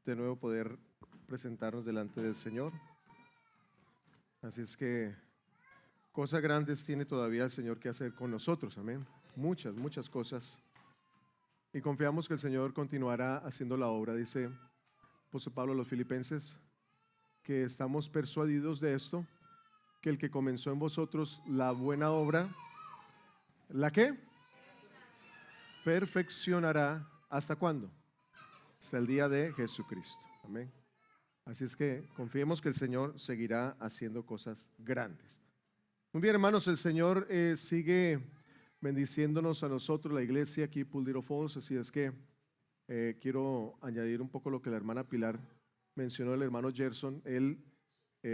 de nuevo poder presentarnos delante del Señor. Así es que cosas grandes tiene todavía el Señor que hacer con nosotros, amén. Muchas cosas. Y confiamos que el Señor continuará haciendo la obra. Dice apóstol Pablo a los Filipenses que estamos persuadidos de esto, que el que comenzó en vosotros la buena obra, ¿la qué? Perfeccionará. ¿Hasta cuándo? Hasta el día de Jesucristo. Amén. Así es que confiemos que el Señor seguirá haciendo cosas grandes. Muy bien, hermanos, el Señor sigue bendiciéndonos a nosotros, la iglesia aquí, Pool de Falls. Así es que quiero añadir un poco lo que la hermana Pilar mencionó, el hermano Gerson. Él,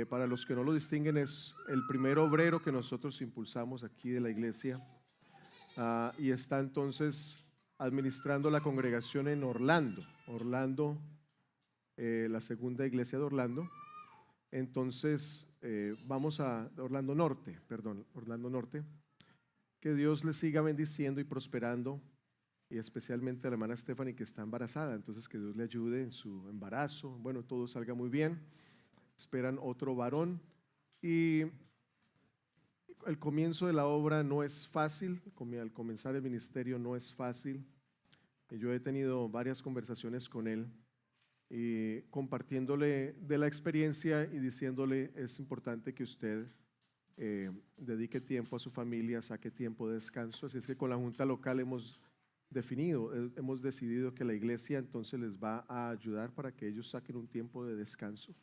para los que no lo distinguen, es el primer obrero que nosotros impulsamos aquí de la iglesia. Y está entonces administrando la congregación en Orlando, la segunda iglesia de Orlando. Entonces vamos a Orlando Norte. Que Dios le siga bendiciendo y prosperando, y especialmente a la hermana Stephanie, que está embarazada. Entonces que Dios le ayude en su embarazo, bueno, todo salga muy bien. Esperan otro varón, y el comienzo de la obra no es fácil. Al comenzar el ministerio no es fácil. Yo he tenido varias conversaciones con él y compartiéndole de la experiencia y diciéndole: es importante que usted dedique tiempo a su familia, saque tiempo de descanso. Así es que con la junta local hemos decidido que la iglesia entonces les va a ayudar para que ellos saquen un tiempo de descanso,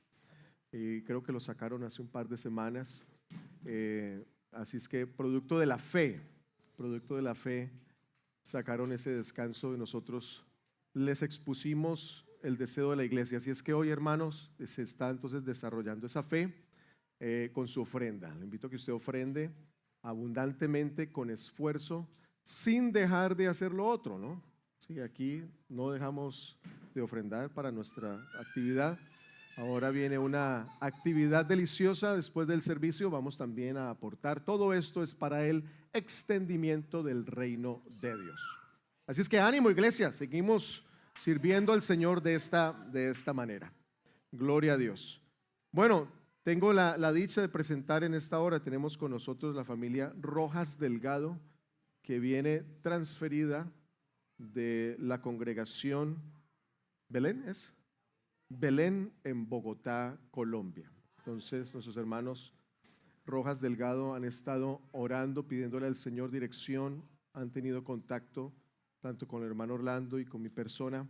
y creo que lo sacaron hace un par de semanas. Así es que producto de la fe, sacaron ese descanso, y nosotros les expusimos el deseo de la iglesia. Así es que hoy, hermanos, se está entonces desarrollando esa fe con su ofrenda. Le invito a que usted ofrende abundantemente, con esfuerzo, sin dejar de hacer lo otro, ¿no? Sí, aquí no dejamos de ofrendar para nuestra actividad. Ahora viene una actividad deliciosa después del servicio. Vamos también a aportar. Todo esto es para el extendimiento del reino de Dios. Así es que ánimo, iglesia, seguimos sirviendo al Señor de esta manera. Gloria a Dios. Bueno, tengo la dicha de presentar en esta hora, tenemos con nosotros la familia Rojas Delgado, que viene transferida de la congregación Belén, ¿es? Belén, en Bogotá, Colombia. Entonces nuestros hermanos Rojas Delgado han estado orando, pidiéndole al Señor dirección. Han tenido contacto tanto con el hermano Orlando y con mi persona,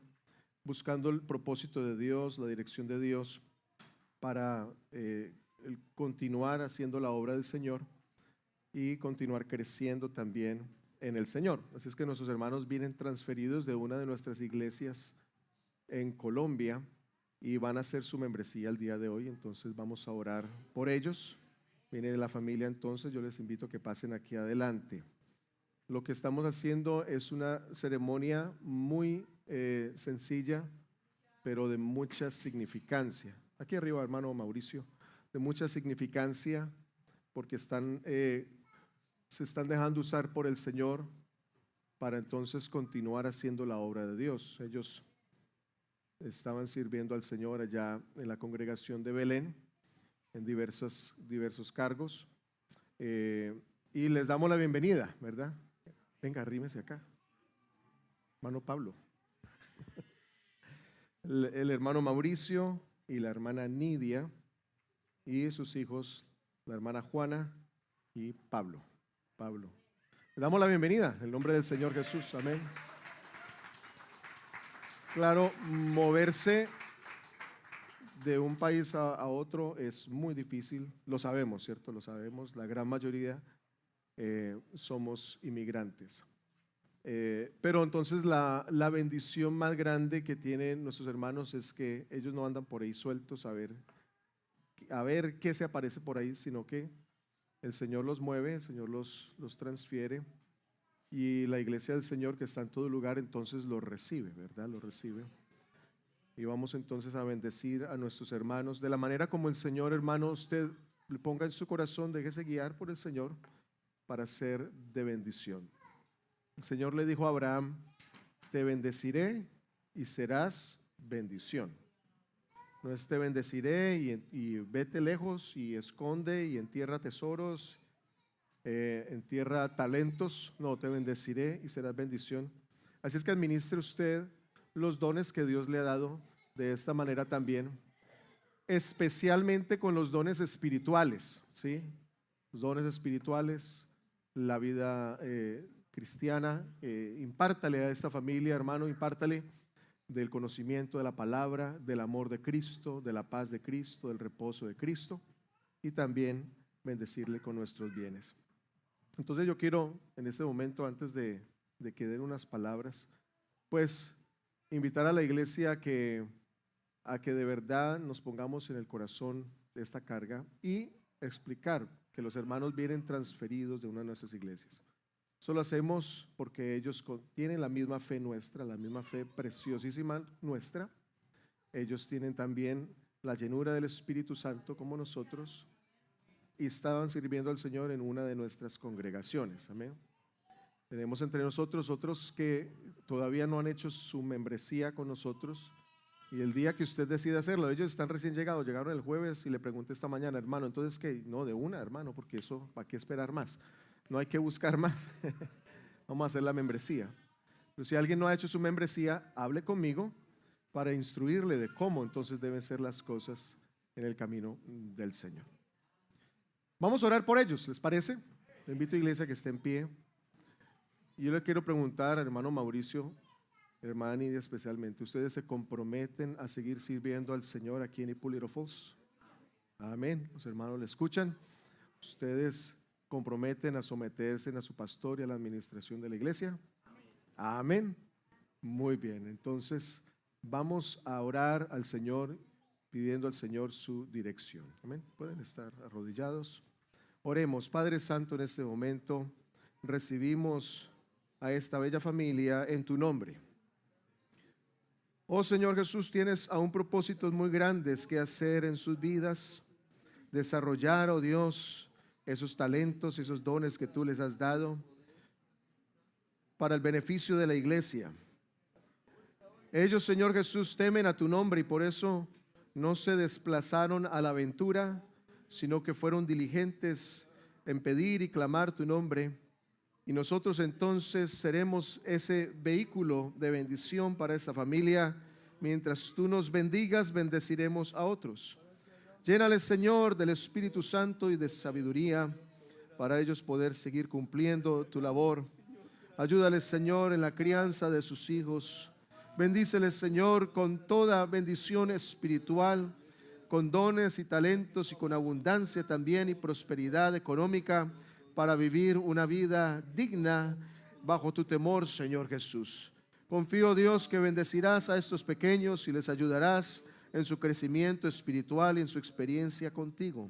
buscando el propósito de Dios, la dirección de Dios para continuar haciendo la obra del Señor y continuar creciendo también en el Señor. Así es que nuestros hermanos vienen transferidos de una de nuestras iglesias en Colombia y van a hacer su membresía el día de hoy. Entonces vamos a orar por ellos. Viene de la familia, entonces yo les invito a que pasen aquí adelante. Lo que estamos haciendo es una ceremonia muy sencilla, pero de mucha significancia. Aquí arriba, hermano Mauricio, de mucha significancia, porque se están dejando usar por el Señor para entonces continuar haciendo la obra de Dios. Ellos estaban sirviendo al Señor allá en la congregación de Belén, en diversos cargos, y les damos la bienvenida, ¿verdad? Venga, arrímese acá, hermano Pablo. El hermano Mauricio y la hermana Nidia y sus hijos, la hermana Juana y Pablo. Le damos la bienvenida en el nombre del Señor Jesús, amén. Claro, moverse de un país a otro es muy difícil, lo sabemos, ¿cierto? Lo sabemos, la gran mayoría somos inmigrantes. Pero entonces la bendición más grande que tienen nuestros hermanos es que ellos no andan por ahí sueltos a ver qué se aparece por ahí, sino que el Señor los mueve, el Señor los transfiere, y la iglesia del Señor, que está en todo lugar, entonces los recibe, ¿verdad? Los recibe. Y vamos entonces a bendecir a nuestros hermanos de la manera como el Señor, hermano, usted le ponga en su corazón, déjese guiar por el Señor para ser de bendición. El Señor le dijo a Abraham: te bendeciré y serás bendición. No es te bendeciré y vete lejos y esconde y entierra tesoros, entierra talentos. No, te bendeciré y serás bendición. Así es que administre usted los dones que Dios le ha dado de esta manera también, especialmente con los dones espirituales, ¿sí? Los dones espirituales, la vida cristiana, impártale a esta familia, hermano, impártale del conocimiento de la palabra, del amor de Cristo, de la paz de Cristo, del reposo de Cristo, y también bendecirle con nuestros bienes. Entonces yo quiero en este momento, antes de que den unas palabras, pues invitar a la iglesia a que de verdad nos pongamos en el corazón de esta carga y explicar que los hermanos vienen transferidos de una de nuestras iglesias. Eso lo hacemos porque ellos tienen la misma fe nuestra, la misma fe preciosísima nuestra. Ellos tienen también la llenura del Espíritu Santo como nosotros y estaban sirviendo al Señor en una de nuestras congregaciones. Amén. Tenemos entre nosotros otros que todavía no han hecho su membresía con nosotros, y el día que usted decida hacerlo, ellos están recién llegados, llegaron el jueves y le pregunté esta mañana, hermano, entonces que no, de una, hermano, porque eso, ¿para qué esperar más? No hay que buscar más. Vamos a hacer la membresía. Pero si alguien no ha hecho su membresía, hable conmigo para instruirle de cómo entonces deben ser las cosas en el camino del Señor. Vamos a orar por ellos, ¿les parece? Le invito a iglesia que esté en pie. Y yo le quiero preguntar al hermano Mauricio, hermana Nidia especialmente, ¿ustedes se comprometen a seguir sirviendo al Señor aquí en Ippolito Falls? Amén. Los hermanos le escuchan. ¿Ustedes comprometen a someterse a su pastor y a la administración de la iglesia? Amén. Muy bien, entonces vamos a orar al Señor pidiendo al Señor su dirección. Amén. Pueden estar arrodillados. Oremos. Padre Santo, en este momento recibimos a esta bella familia en tu nombre. Oh Señor Jesús, tienes aún propósitos muy grandes que hacer en sus vidas, desarrollar, oh Dios, esos talentos, esos dones que tú les has dado para el beneficio de la iglesia. Ellos, Señor Jesús, temen a tu nombre y por eso no se desplazaron a la aventura, sino que fueron diligentes en pedir y clamar tu nombre. Y nosotros entonces seremos ese vehículo de bendición para esta familia. Mientras tú nos bendigas, bendeciremos a otros. Llénales, Señor, del Espíritu Santo y de sabiduría para ellos poder seguir cumpliendo tu labor. Ayúdales, Señor, en la crianza de sus hijos. Bendíceles, Señor, con toda bendición espiritual, con dones y talentos y con abundancia también y prosperidad económica, para vivir una vida digna bajo tu temor, Señor Jesús. Confío, Dios, que bendecirás a estos pequeños y les ayudarás en su crecimiento espiritual y en su experiencia contigo,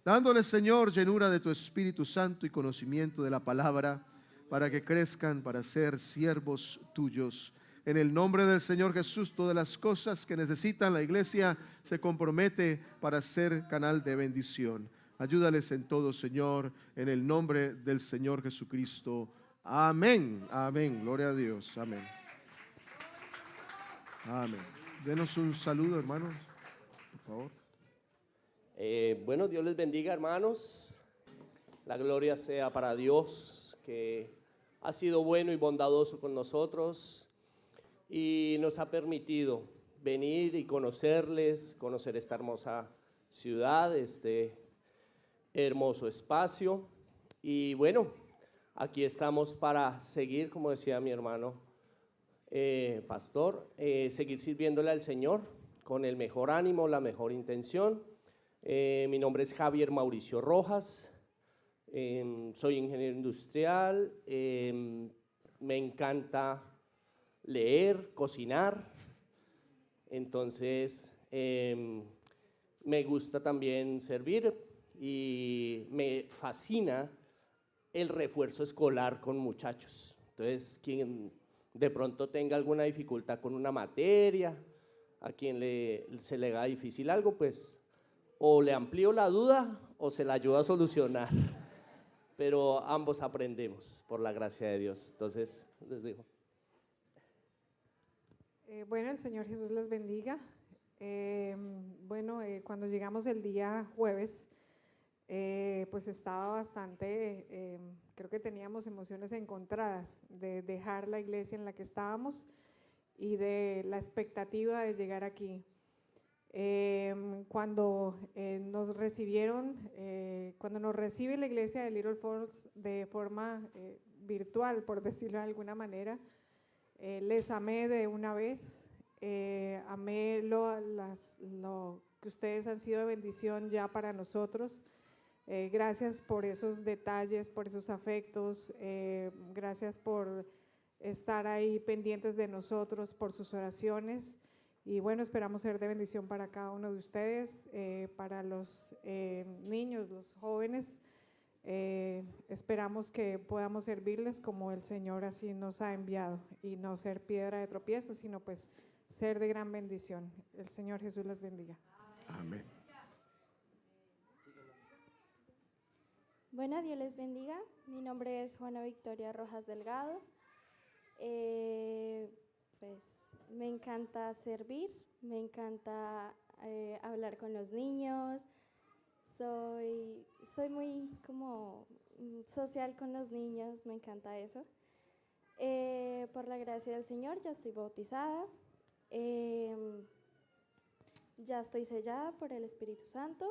dándoles, Señor, llenura de tu Espíritu Santo y conocimiento de la palabra, para que crezcan para ser siervos tuyos. En el nombre del Señor Jesús, todas las cosas que necesitan la iglesia se compromete para ser canal de bendición. Ayúdales en todo, Señor, en el nombre del Señor Jesucristo. Amén, amén, gloria a Dios, amén. Amén. Denos un saludo, hermanos, por favor. Bueno, Dios les bendiga, hermanos. La gloria sea para Dios, que ha sido bueno y bondadoso con nosotros y nos ha permitido venir y conocerles, conocer esta hermosa ciudad, este hermoso espacio. Y bueno, aquí estamos para seguir, como decía mi hermano pastor, seguir sirviéndole al Señor con el mejor ánimo, la mejor intención. Mi nombre es Javier Mauricio Rojas, soy ingeniero industrial, me encanta leer, cocinar, entonces me gusta también servir y me fascina el refuerzo escolar con muchachos. Entonces, quien de pronto tenga alguna dificultad con una materia, a quien se le haga difícil algo, pues o le amplío la duda o se la ayudo a solucionar, pero ambos aprendemos por la gracia de Dios. Entonces, les digo. Bueno, el Señor Jesús les bendiga. Cuando llegamos el día jueves, pues estaba bastante, creo que teníamos emociones encontradas de dejar la iglesia en la que estábamos y de la expectativa de llegar aquí. Cuando nos recibieron, cuando nos recibe la iglesia de Little Falls de forma virtual, por decirlo de alguna manera, les amé de una vez, amé lo que ustedes han sido de bendición ya para nosotros. Gracias por esos detalles, por esos afectos, gracias por estar ahí pendientes de nosotros, por sus oraciones. Y bueno, esperamos ser de bendición para cada uno de ustedes, para los niños, los jóvenes. Esperamos que podamos servirles como el Señor así nos ha enviado y no ser piedra de tropiezo, sino pues ser de gran bendición. El Señor Jesús les bendiga. Amén. Bueno, Dios les bendiga. Mi nombre es Juana Victoria Rojas Delgado. Pues me encanta servir, me encanta hablar con los niños. Soy muy como social con los niños, me encanta eso. Por la gracia del Señor ya estoy bautizada, ya estoy sellada por el Espíritu Santo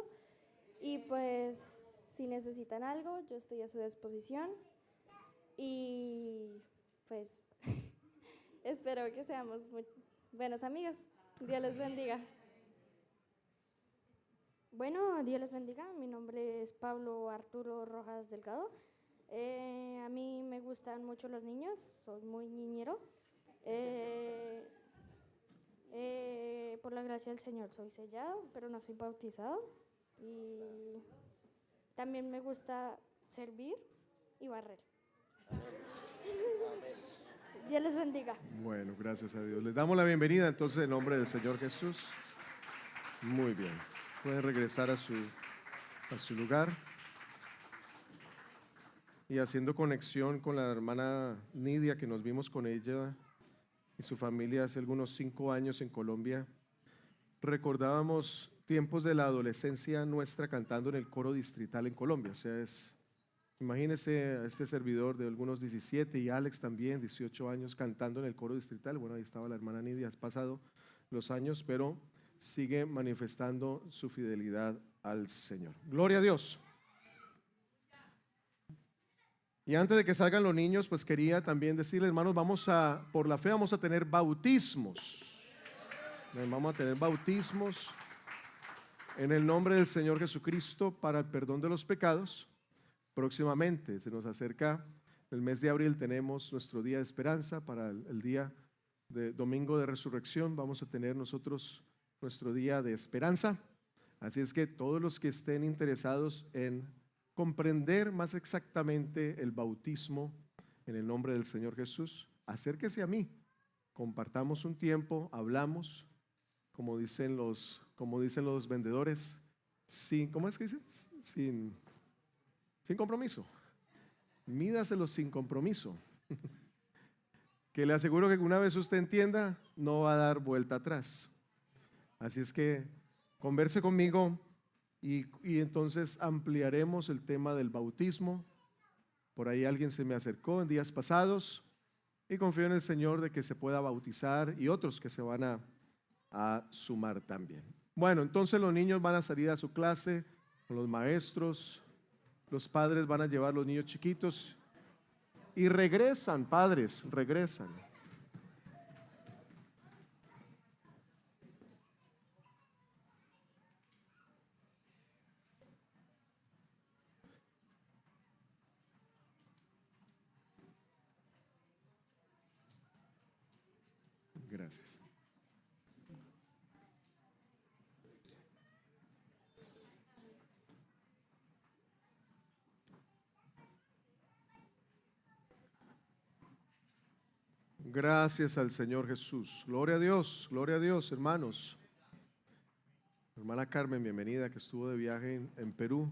y pues si necesitan algo yo estoy a su disposición y pues espero que seamos muy buenos amigos. Dios les bendiga. Bueno, Dios les bendiga. Mi nombre es Pablo Arturo Rojas Delgado. A mí me gustan mucho los niños, soy muy niñero. Por la gracia del Señor soy sellado, pero no soy bautizado. Y también me gusta servir y barrer. Dios les bendiga. Bueno, gracias a Dios. Les damos la bienvenida entonces en nombre del Señor Jesús. Muy bien. Pueden regresar a su lugar. Y haciendo conexión con la hermana Nidia, que nos vimos con ella y su familia hace algunos 5 años en Colombia, recordábamos tiempos de la adolescencia nuestra cantando en el coro distrital en Colombia. O sea, imagínese a este servidor de algunos 17 y Alex también, 18 años, cantando en el coro distrital. Bueno, ahí estaba la hermana Nidia, has pasado los años, pero sigue manifestando su fidelidad al Señor. Gloria a Dios. Y antes de que salgan los niños, pues quería también decirles, hermanos, por la fe vamos a tener bautismos. Vamos a tener bautismos en el nombre del Señor Jesucristo para el perdón de los pecados. Próximamente se nos acerca el mes de abril, tenemos nuestro día de esperanza. Para el día de domingo de resurrección vamos a tener nosotros nuestro día de esperanza. Así es que todos los que estén interesados en comprender más exactamente el bautismo en el nombre del Señor Jesús, acérquese a mí, compartamos un tiempo, hablamos, como dicen los vendedores, ¿cómo es que dicen? Sin compromiso. Mídaselo sin compromiso. Que le aseguro que una vez usted entienda, no va a dar vuelta atrás. Así es que converse conmigo y entonces ampliaremos el tema del bautismo. Por ahí alguien se me acercó en días pasados y confío en el Señor de que se pueda bautizar y otros que se van a sumar también. Bueno, entonces los niños van a salir a su clase con los maestros, los padres van a llevar los niños chiquitos y regresan, padres, regresan. Gracias. Gracias al Señor Jesús. Gloria a Dios, hermanos. Hermana Carmen, bienvenida, que estuvo de viaje en Perú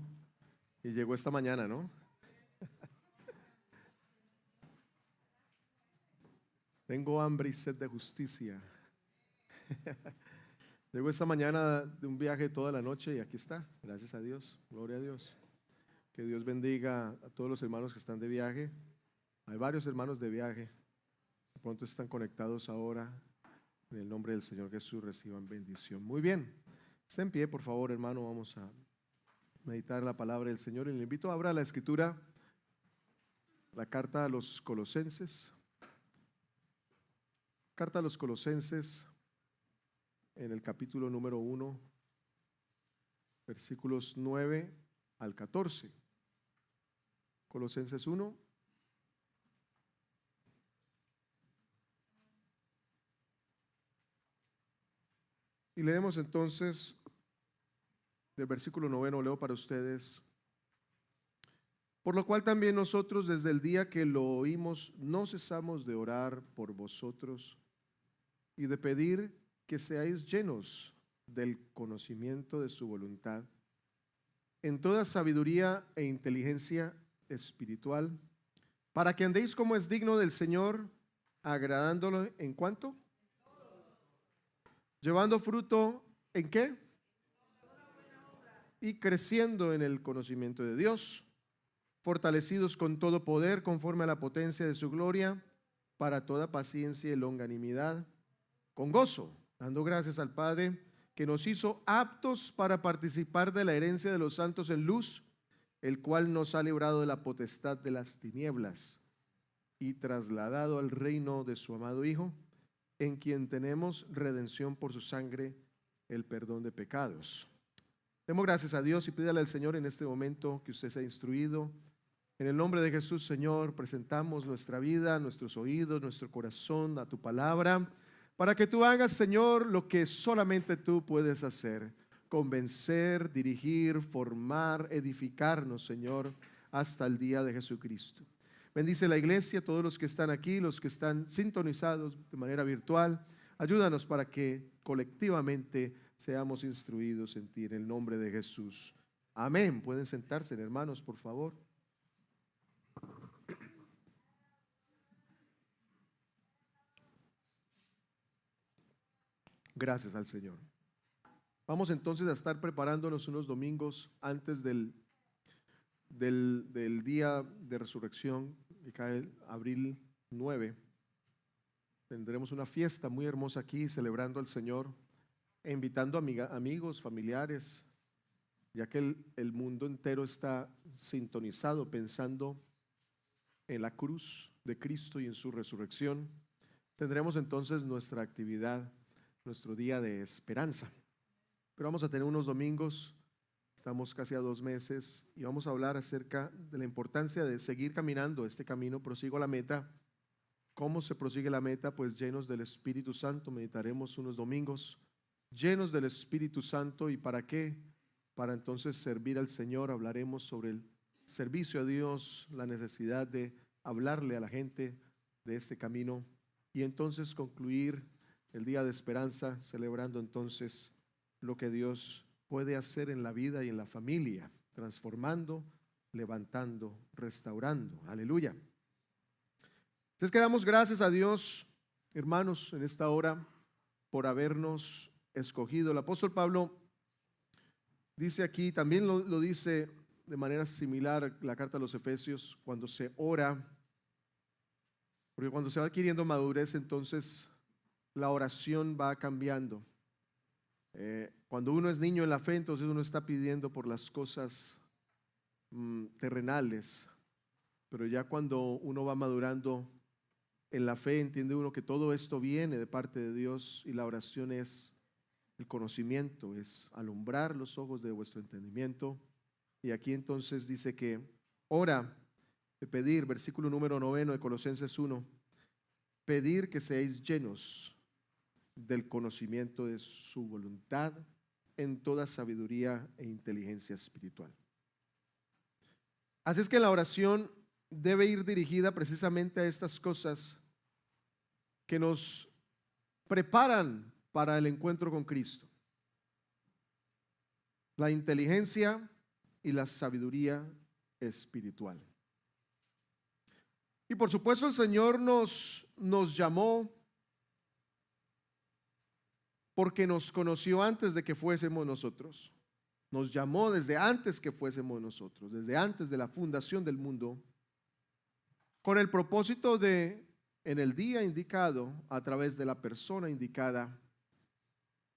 y llegó esta mañana, ¿no? Tengo hambre y sed de justicia. Llegó esta mañana de un viaje toda la noche y aquí está. Gracias a Dios, gloria a Dios. Que Dios bendiga a todos los hermanos que están de viaje. Hay varios hermanos de viaje. De pronto están conectados ahora. En el nombre del Señor Jesús reciban bendición. Muy bien. Está en pie, por favor, hermano. Vamos a meditar la palabra del Señor. Y le invito a abrir la escritura, la carta a los Colosenses. Carta a los Colosenses, en el capítulo número 1, versículos 9 al 14. Colosenses 1. Y leemos entonces del versículo 9, leo para ustedes. Por lo cual también nosotros desde el día que lo oímos no cesamos de orar por vosotros y de pedir que seáis llenos del conocimiento de su voluntad, en toda sabiduría e inteligencia espiritual, para que andéis como es digno del Señor, agradándolo en cuanto, llevando fruto en qué, y creciendo en el conocimiento de Dios, fortalecidos con todo poder conforme a la potencia de su gloria, para toda paciencia y longanimidad, con gozo, dando gracias al Padre que nos hizo aptos para participar de la herencia de los santos en luz, el cual nos ha librado de la potestad de las tinieblas y trasladado al reino de su amado Hijo, en quien tenemos redención por su sangre, el perdón de pecados. Demos gracias a Dios y pídale al Señor en este momento que usted sea instruido. En el nombre de Jesús, Señor, presentamos nuestra vida, nuestros oídos, nuestro corazón a tu palabra, para que tú hagas, Señor, lo que solamente tú puedes hacer: convencer, dirigir, formar, edificarnos, Señor, hasta el día de Jesucristo. Bendice la iglesia, todos los que están aquí, los que están sintonizados de manera virtual. Ayúdanos para que colectivamente seamos instruidos en ti, en el nombre de Jesús. Amén. Pueden sentarse, hermanos, por favor. Gracias al Señor. Vamos entonces a estar preparándonos unos domingos antes del día de resurrección, que cae abril 9. Tendremos una fiesta muy hermosa aquí celebrando al Señor e invitando amigos, familiares, ya que el mundo entero está sintonizado pensando en la cruz de Cristo y en su resurrección. Tendremos entonces nuestra actividad, nuestro día de esperanza. Pero vamos a tener unos domingos, estamos casi a 2 meses, y vamos a hablar acerca de la importancia de seguir caminando este camino, prosigo a la meta. ¿Cómo se prosigue la meta? Pues llenos del Espíritu Santo. Meditaremos unos domingos llenos del Espíritu Santo. ¿Y para qué? Para entonces servir al Señor. Hablaremos sobre el servicio a Dios, la necesidad de hablarle a la gente de este camino, y entonces concluir el día de esperanza celebrando entonces lo que Dios puede hacer en la vida y en la familia, transformando, levantando, restaurando. Aleluya. Entonces que damos gracias a Dios, hermanos, en esta hora por habernos escogido. El apóstol Pablo dice aquí, también lo dice de manera similar la carta a los Efesios, cuando se ora, porque cuando se va adquiriendo madurez, entonces la oración va cambiando. Cuando uno es niño en la fe, entonces uno está pidiendo por las cosas terrenales, pero ya cuando uno va madurando en la fe, entiende uno que todo esto viene de parte de Dios, y la oración es el conocimiento, es alumbrar los ojos de vuestro entendimiento. Y aquí entonces dice que ora, de pedir, versículo número 9 de Colosenses 1, pedir que seáis llenos del conocimiento de su voluntad en toda sabiduría e inteligencia espiritual. Así es que la oración debe ir dirigida precisamente a estas cosas que nos preparan para el encuentro con Cristo: la inteligencia y la sabiduría espiritual. Y por supuesto, el Señor nos llamó porque nos conoció antes de que fuésemos nosotros. Nos llamó desde antes que fuésemos nosotros, desde antes de la fundación del mundo, con el propósito de, en el día indicado, a través de la persona indicada,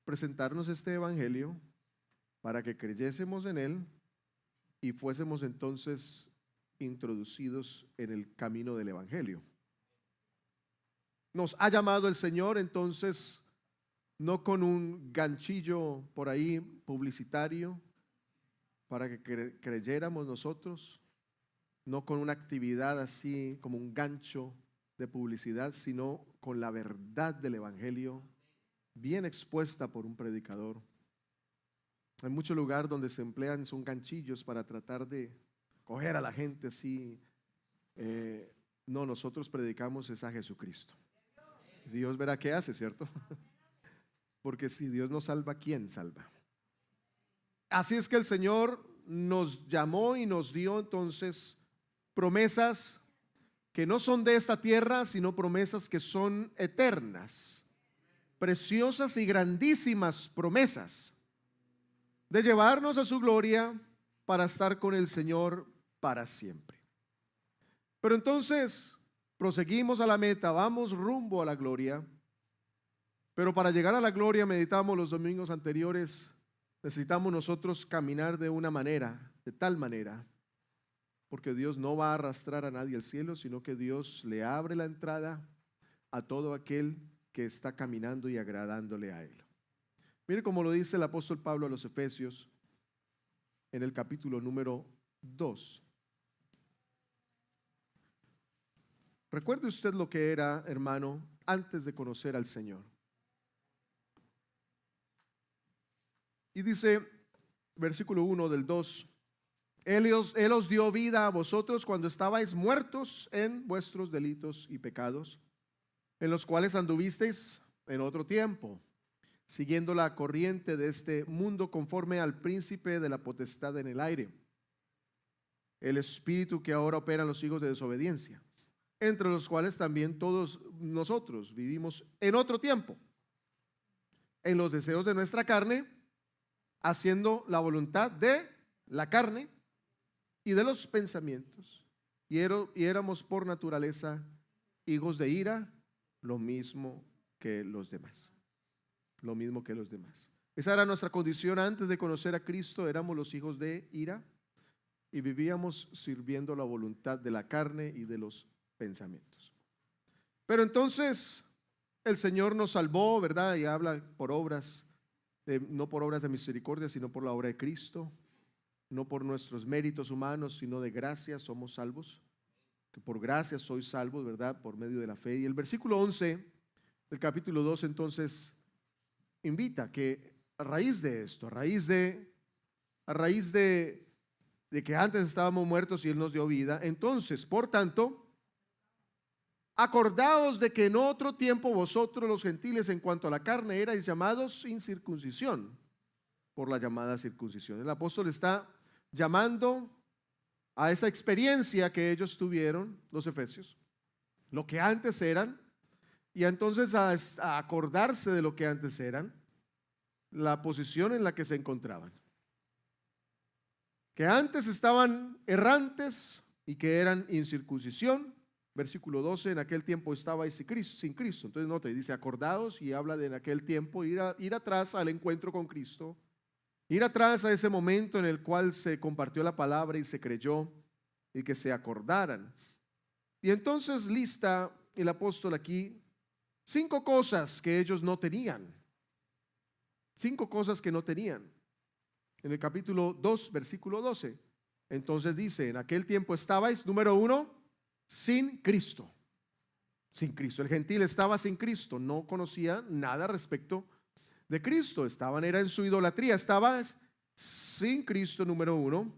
presentarnos este evangelio para que creyésemos en él y fuésemos entonces introducidos en el camino del evangelio. Nos ha llamado el Señor entonces no con un ganchillo por ahí publicitario para que creyéramos nosotros, no con una actividad así como un gancho de publicidad, sino con la verdad del evangelio bien expuesta por un predicador. Hay mucho lugar donde se emplean son ganchillos para tratar de coger a la gente así. No, nosotros predicamos es a Jesucristo. Dios verá qué hace, ¿cierto? Porque si Dios no salva, ¿quién salva? Así es que el Señor nos llamó y nos dio entonces promesas que no son de esta tierra, sino promesas que son eternas, preciosas y grandísimas promesas de llevarnos a su gloria para estar con el Señor para siempre. Pero entonces proseguimos a la meta, vamos rumbo a la gloria. Pero para llegar a la gloria, meditamos los domingos anteriores, necesitamos nosotros caminar de una manera, de tal manera, porque Dios no va a arrastrar a nadie al cielo, sino que Dios le abre la entrada a todo aquel que está caminando y agradándole a Él. Mire cómo lo dice el apóstol Pablo a los Efesios en el capítulo número 2. Recuerde usted lo que era, hermano, antes de conocer al Señor. Y dice, versículo 1 del 2, Él os dio vida a vosotros cuando estabais muertos en vuestros delitos y pecados, en los cuales anduvisteis en otro tiempo, siguiendo la corriente de este mundo conforme al príncipe de la potestad en el aire, el espíritu que ahora opera en los hijos de desobediencia, entre los cuales también todos nosotros vivimos en otro tiempo, en los deseos de nuestra carne, haciendo la voluntad de la carne y de los pensamientos, y éramos por naturaleza hijos de ira, lo mismo que los demás. Lo mismo que los demás. Esa era nuestra condición antes de conocer a Cristo. Éramos los hijos de ira y vivíamos sirviendo la voluntad de la carne y de los pensamientos. Pero entonces el Señor nos salvó, ¿verdad? Y habla por obras, no por obras de misericordia, sino por la obra de Cristo, no por nuestros méritos humanos, sino de gracia somos salvos, que por gracia sois salvos, ¿verdad? Por medio de la fe. Y el versículo 11 del capítulo 2 entonces invita que a raíz de esto, a raíz de que antes estábamos muertos y Él nos dio vida, entonces, por tanto, acordaos de que en otro tiempo vosotros los gentiles en cuanto a la carne erais llamados sin circuncisión por la llamada circuncisión. El apóstol está llamando a esa experiencia que ellos tuvieron, los efesios, lo que antes eran, y entonces a acordarse de lo que antes eran, la posición en la que se encontraban. Que antes estaban errantes y que eran incircuncisión. Versículo 12, en aquel tiempo estabais sin Cristo. Entonces note, dice acordaos y habla de en aquel tiempo ir atrás al encuentro con Cristo, ir atrás a ese momento en el cual se compartió la palabra y se creyó y que se acordaran. Y entonces lista el apóstol aquí 5 cosas que ellos no tenían. 5 cosas que no tenían. En el capítulo 2, versículo 12. Entonces dice, en aquel tiempo estabais, número 1, sin Cristo. Sin Cristo. El gentil estaba sin Cristo, no conocía nada respecto de Cristo. Era en su idolatría, estaba sin Cristo, número 1.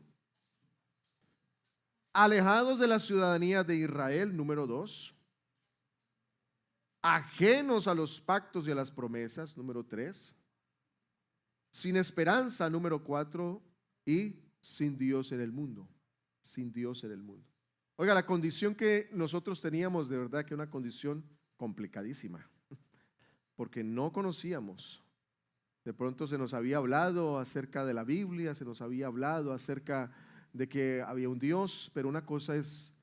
Alejados de la ciudadanía de Israel, número 2. Ajenos a los pactos y a las promesas, número 3. Sin esperanza, número 4. Y sin Dios en el mundo. Sin Dios en el mundo. Oiga, la condición que nosotros teníamos, de verdad que una condición complicadísima, porque no conocíamos De pronto se nos había hablado acerca de la Biblia, se nos había hablado acerca de que había un Dios, pero una cosa es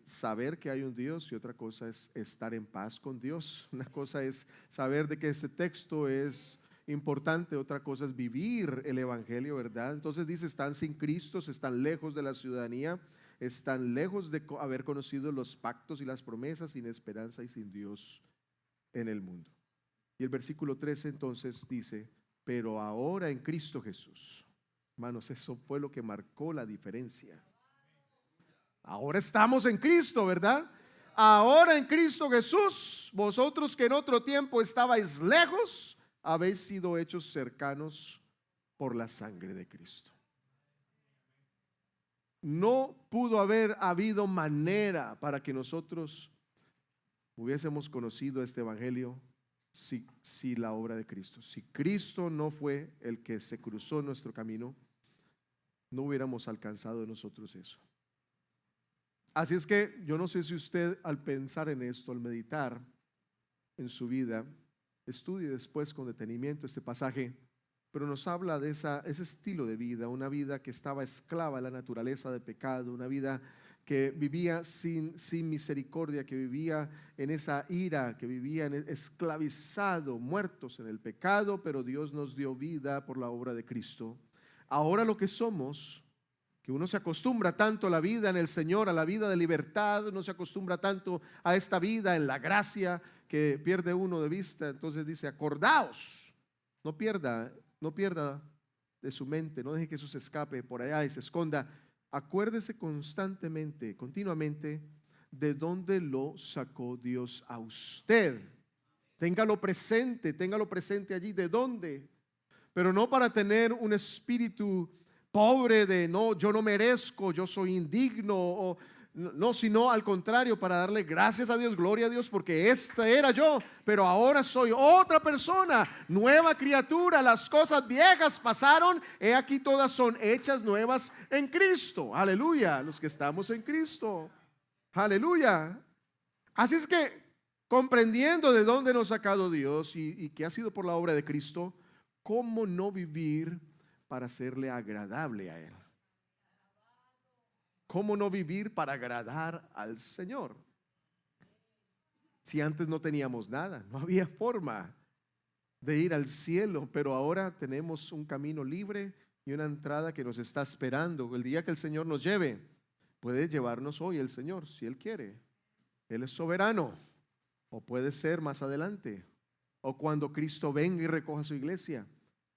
saber que hay un Dios y otra cosa es estar en paz con Dios. Una cosa es saber de que este texto es importante, otra cosa es vivir el evangelio, ¿verdad? Entonces dice, están sin Cristo, están lejos de la ciudadanía, están lejos de haber conocido los pactos y las promesas, sin esperanza y sin Dios en el mundo. Y el versículo 13 entonces dice, pero ahora en Cristo Jesús. Hermanos, eso fue lo que marcó la diferencia. Ahora estamos en Cristo, ¿verdad? Ahora en Cristo Jesús, vosotros que en otro tiempo estabais lejos, habéis sido hechos cercanos por la sangre de Cristo. No pudo haber habido manera para que nosotros hubiésemos conocido este evangelio si la obra de Cristo. Si Cristo no fue el que se cruzó nuestro camino, no hubiéramos alcanzado nosotros eso. Así es que yo no sé si usted, al pensar en esto, al meditar en su vida, estudie después con detenimiento este pasaje, pero nos habla de ese estilo de vida, una vida que estaba esclava a la naturaleza de pecado, una vida que vivía sin misericordia, que vivía en esa ira, que vivía esclavizado, muertos en el pecado, pero Dios nos dio vida por la obra de Cristo. Ahora lo que somos, que uno se acostumbra tanto a la vida en el Señor, a la vida de libertad, uno se acostumbra tanto a esta vida en la gracia que pierde uno de vista. Entonces dice, acordaos, no pierda de su mente, no deje que eso se escape por allá y se esconda. Acuérdese constantemente, continuamente, de dónde lo sacó Dios a usted. Téngalo presente allí, de dónde. Pero no para tener un espíritu pobre de no, yo no merezco, yo soy indigno, no, sino al contrario, para darle gracias a Dios, gloria a Dios, porque este era yo, pero ahora soy otra persona, nueva criatura, las cosas viejas pasaron, he aquí todas son hechas nuevas en Cristo. Aleluya, los que estamos en Cristo, aleluya. Así es que, comprendiendo de dónde nos ha sacado Dios y que ha sido por la obra de Cristo, ¿cómo no vivir para serle agradable a Él? ¿Cómo no vivir para agradar al Señor? Si antes no teníamos nada, no había forma de ir al cielo, pero ahora tenemos un camino libre y una entrada que nos está esperando. El día que el Señor nos lleve, puede llevarnos hoy el Señor, si Él quiere. Él es soberano, o puede ser más adelante, o cuando Cristo venga y recoja su iglesia.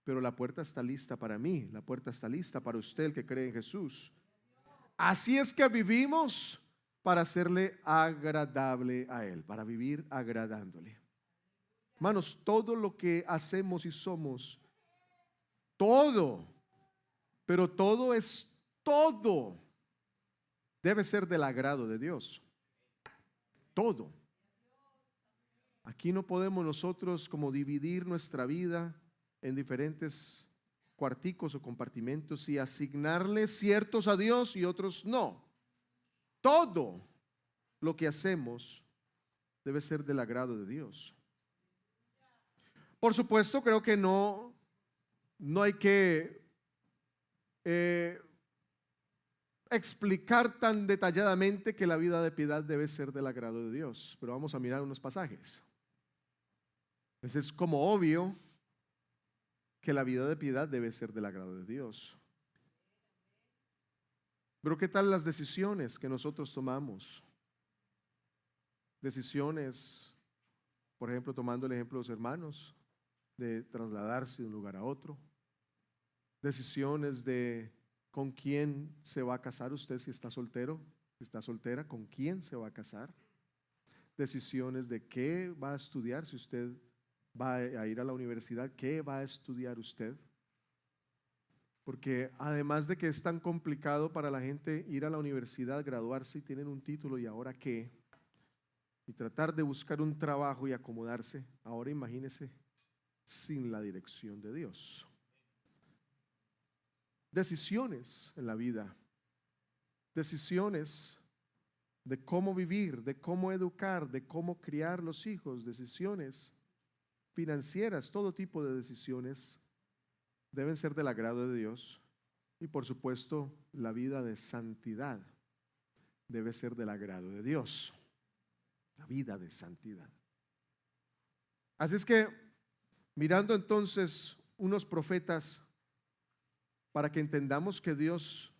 Pero la puerta está lista para mí, la puerta está lista para usted, el que cree en Jesús. Así es que vivimos para hacerle agradable a Él, para vivir agradándole. Hermanos, todo lo que hacemos y somos, todo, pero todo es todo, debe ser del agrado de Dios. Todo. Aquí no podemos nosotros como dividir nuestra vida en diferentes cuarticos o compartimentos y asignarle ciertos a Dios y otros no. Todo lo que hacemos debe ser del agrado de Dios. Por supuesto, creo que no hay que explicar tan detalladamente que la vida de piedad debe ser del agrado de Dios, pero vamos a mirar unos pasajes. Es como obvio que la vida de piedad debe ser del agrado de Dios. Pero ¿qué tal las decisiones que nosotros tomamos? Decisiones, por ejemplo, tomando el ejemplo de los hermanos, de trasladarse de un lugar a otro. Decisiones de con quién se va a casar usted si está soltero, si está soltera, con quién se va a casar. Decisiones de qué va a estudiar si usted va a ir a la universidad, ¿qué va a estudiar usted? Porque además de que es tan complicado para la gente ir a la universidad, graduarse y tienen un título, ¿y ahora qué? Y tratar de buscar un trabajo y acomodarse. Ahora imagínese sin la dirección de Dios. Decisiones en la vida, decisiones de cómo vivir, de cómo educar, de cómo criar los hijos, decisiones financieras, todo tipo de decisiones deben ser del agrado de Dios. Y por supuesto, la vida de santidad debe ser del agrado de Dios. La vida de santidad. Así es que, mirando entonces unos profetas, para que entendamos que Dios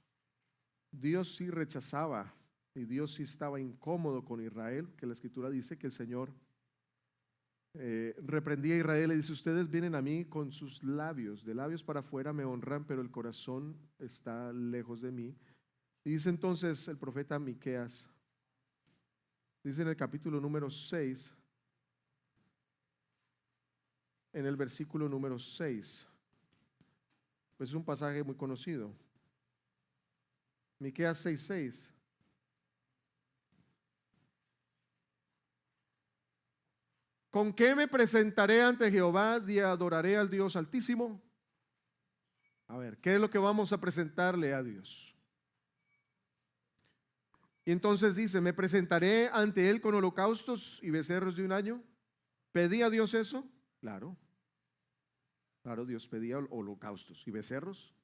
sí rechazaba y Dios sí estaba incómodo con Israel, que la Escritura dice que el Señor reprendía a Israel y dice: ustedes vienen a mí con sus labios, de labios para afuera me honran, pero el corazón está lejos de mí. Y dice entonces el profeta Miqueas, dice en el capítulo número 6, en el versículo número 6, pues es un pasaje muy conocido. Miqueas 6:6. ¿Con qué me presentaré ante Jehová y adoraré al Dios Altísimo? A ver, ¿qué es lo que vamos a presentarle a Dios? Y entonces dice: me presentaré ante Él con holocaustos y becerros de un año. ¿Pedía Dios eso? Claro. Claro, Dios pedía holocaustos y becerros.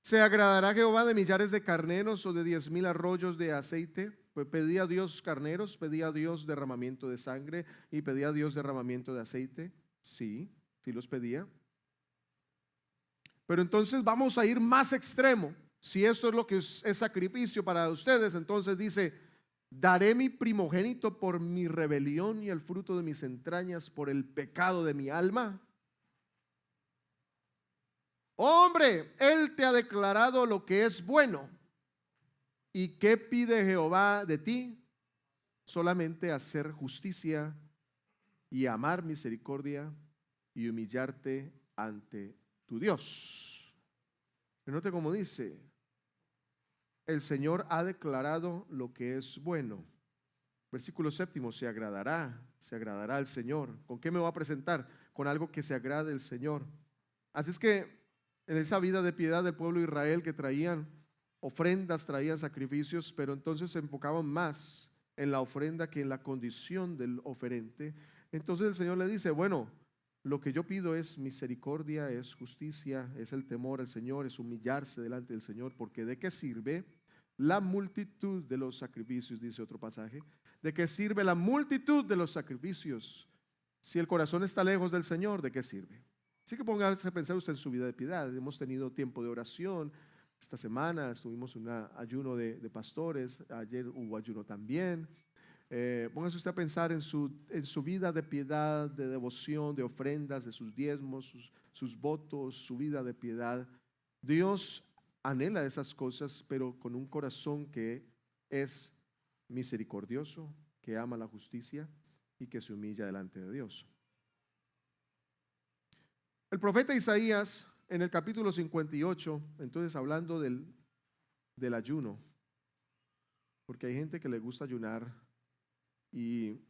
¿Se agradará Jehová de millares de carneros o de 10,000 arroyos de aceite? Pues pedía Dios carneros, pedía Dios derramamiento de sangre y pedía Dios derramamiento de aceite. Sí, sí los pedía. Pero entonces vamos a ir más extremo. Si esto es lo que es sacrificio para ustedes, entonces dice: daré mi primogénito por mi rebelión y el fruto de mis entrañas por el pecado de mi alma. Hombre, Él te ha declarado lo que es bueno. ¿Y qué pide Jehová de ti? Solamente hacer justicia y amar misericordia y humillarte ante tu Dios. Pero note cómo dice: el Señor ha declarado lo que es bueno. Versículo 7: se agradará al Señor. ¿Con qué me va a presentar? Con algo que se agrade al Señor. Así es que en esa vida de piedad del pueblo de Israel, que traían ofrendas, traían sacrificios, pero entonces se enfocaban más en la ofrenda que en la condición del oferente. Entonces el Señor le dice: bueno, lo que yo pido es misericordia, es justicia, es el temor al Señor, es humillarse delante del Señor, porque ¿de qué sirve la multitud de los sacrificios? Dice otro pasaje. ¿De qué sirve la multitud de los sacrificios si el corazón está lejos del Señor? ¿De qué sirve? Así que póngase a pensar usted en su vida de piedad. Hemos tenido tiempo de oración. Esta semana tuvimos un ayuno de pastores. Ayer hubo ayuno también. Póngase usted a pensar en su vida de piedad, de devoción, de ofrendas, de sus diezmos, sus votos, su vida de piedad. Dios anhela esas cosas, pero con un corazón que es misericordioso, que ama la justicia y que se humilla delante de Dios. El profeta Isaías, en el capítulo 58, entonces hablando del ayuno, porque hay gente que le gusta ayunar y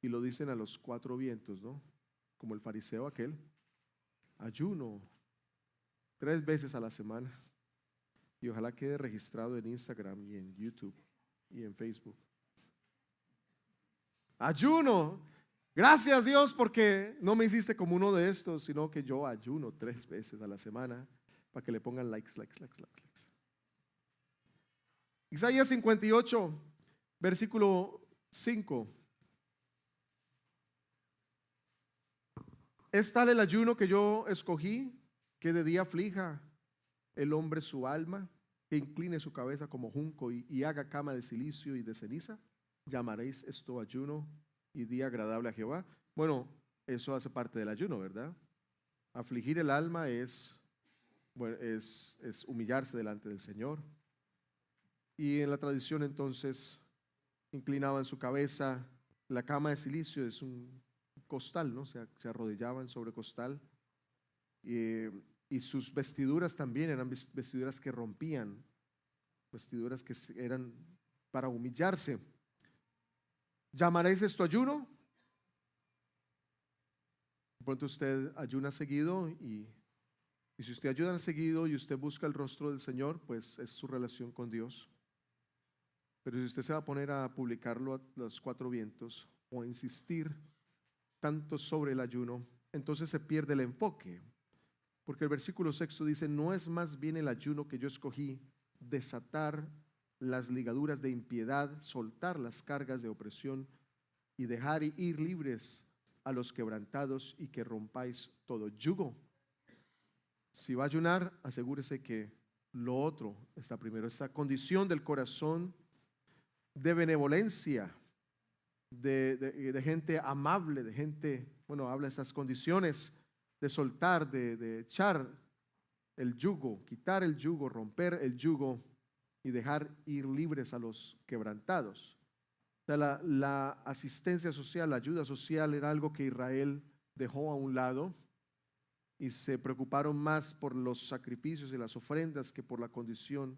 lo dicen a los 4 vientos, ¿no? Como el fariseo aquel: ayuno 3 veces a la semana. Y ojalá quede registrado en Instagram y en YouTube y en Facebook. Ayuno. Gracias, Dios, porque no me hiciste como uno de estos, sino que yo ayuno 3 veces a la semana, para que le pongan likes. Isaías 58, versículo 5. Es tal el ayuno que yo escogí, que de día aflija el hombre su alma, que incline su cabeza como junco y haga cama de silicio y de ceniza. Llamaréis esto ayuno y día agradable a Jehová. Bueno, eso hace parte del ayuno, ¿verdad? Afligir el alma es humillarse delante del Señor. Y en la tradición entonces inclinaban su cabeza. La cama de silicio es un costal, ¿no? Se arrodillaban sobre costal. Y sus vestiduras también eran vestiduras que rompían, vestiduras que eran para humillarse. ¿Llamaréis esto ayuno? De pronto usted ayuna seguido y si usted ayuna seguido y usted busca el rostro del Señor, pues es su relación con Dios. Pero si usted se va a poner a publicarlo a los 4 vientos, o a insistir tanto sobre el ayuno, entonces se pierde el enfoque. Porque el versículo 6 dice: no es más bien el ayuno que yo escogí, desatar las ligaduras de impiedad, soltar las cargas de opresión y dejar ir libres a los quebrantados y que rompáis todo yugo. Si va a ayunar, asegúrese que lo otro está primero. Esta condición del corazón de benevolencia, de gente amable, de gente, bueno, habla de estas condiciones de soltar, de echar el yugo, quitar el yugo, romper el yugo y dejar ir libres a los quebrantados. O sea, la asistencia social, la ayuda social era algo que Israel dejó a un lado y se preocuparon más por los sacrificios y las ofrendas que por la condición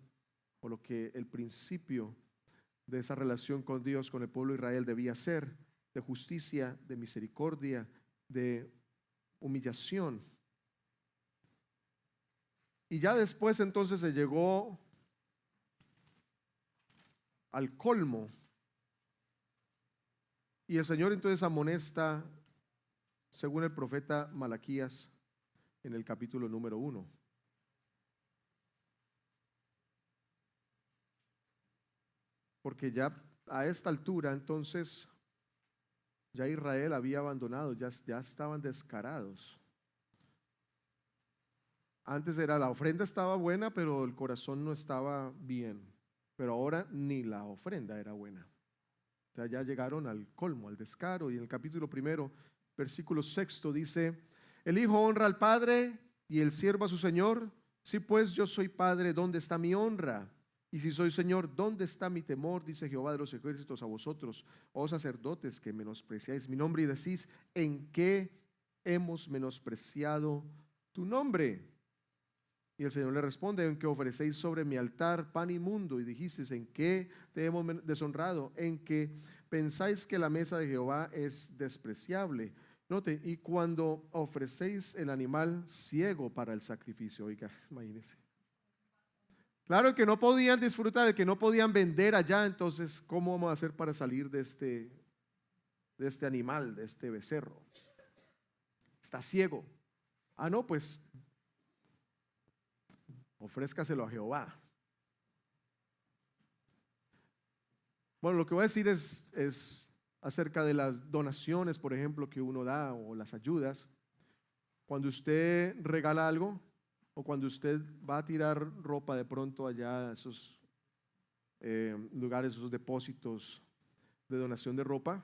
o lo que el principio de esa relación con Dios, con el pueblo de Israel debía ser, de justicia, de misericordia, de humillación. Y ya después entonces se llegó al colmo. Y el Señor entonces amonesta, según el profeta Malaquías, en el capítulo número 1. Porque ya a esta altura entonces ya Israel había abandonado, ya estaban descarados. Antes era la ofrenda estaba buena, pero el corazón no estaba bien. Pero ahora ni la ofrenda era buena. O sea, ya llegaron al colmo, al descaro. Y en el capítulo 1, versículo 6 dice: el hijo honra al padre y el siervo a su señor. Si pues yo soy padre, ¿dónde está mi honra? Y si soy señor, ¿dónde está mi temor? Dice Jehová de los ejércitos a vosotros, oh sacerdotes, que menospreciáis mi nombre y decís: ¿en qué hemos menospreciado tu nombre? Y el Señor le responde: en que ofrecéis sobre mi altar pan inmundo. Y dijisteis: ¿en qué te hemos deshonrado? En que pensáis que la mesa de Jehová es despreciable. Note, y cuando ofrecéis el animal ciego para el sacrificio. Oiga, imagínense. Claro, el que no podían disfrutar, el que no podían vender allá, entonces, ¿cómo vamos a hacer para salir de este animal, de este becerro? Está ciego. Ah, no, pues ofrézcaselo a Jehová. Bueno, lo que voy a decir es acerca de las donaciones, por ejemplo, que uno da, o las ayudas. Cuando usted regala algo, o cuando usted va a tirar ropa de pronto allá a esos lugares, esos depósitos de donación de ropa,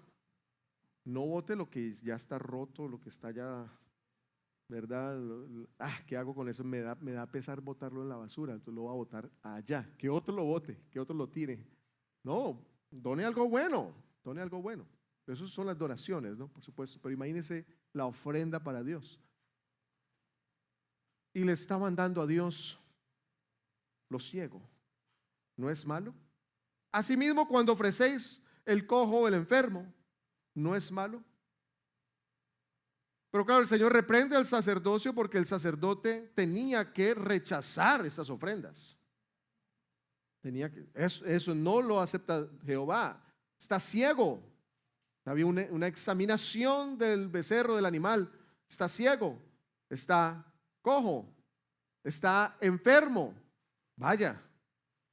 no bote lo que ya está roto, lo que está ya, ¿verdad? ¿Qué hago con eso? Me da pesar botarlo en la basura, entonces lo voy a botar allá. Que otro lo bote, que otro lo tire. No, done algo bueno, done algo bueno. Esas son las donaciones, ¿no? Por supuesto, pero imagínense la ofrenda para Dios. Y le estaban dando a Dios lo ciego. ¿No es malo? Asimismo, cuando ofrecéis el cojo o el enfermo, ¿no es malo? Pero claro, el Señor reprende al sacerdocio porque el sacerdote tenía que rechazar esas ofrendas. Eso no lo acepta Jehová. Está ciego. Había una examinación del becerro, del animal. Está ciego, está cojo, está enfermo. Vaya,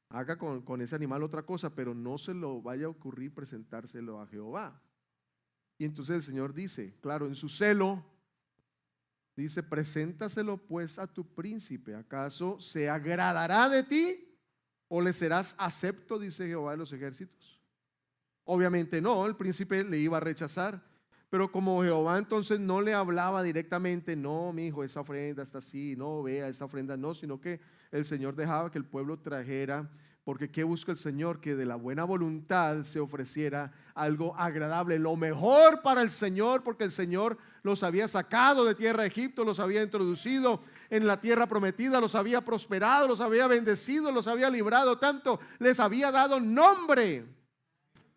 haga con ese animal otra cosa, pero no se lo vaya a ocurrir presentárselo a Jehová. Y entonces el Señor dice, claro, en su celo, dice: preséntaselo pues a tu príncipe. ¿Acaso se agradará de ti o le serás acepto? Dice Jehová de los ejércitos. Obviamente no, el príncipe le iba a rechazar. Pero como Jehová entonces no le hablaba directamente: no, mi hijo, esa ofrenda está así, no, vea, esta ofrenda no, sino que el Señor dejaba que el pueblo trajera, porque ¿qué busca el Señor? Que de la buena voluntad se ofreciera algo agradable, lo mejor para el Señor, porque el Señor los había sacado de tierra de Egipto, los había introducido en la tierra prometida, los había prosperado, los había bendecido, los había librado tanto, les había dado nombre.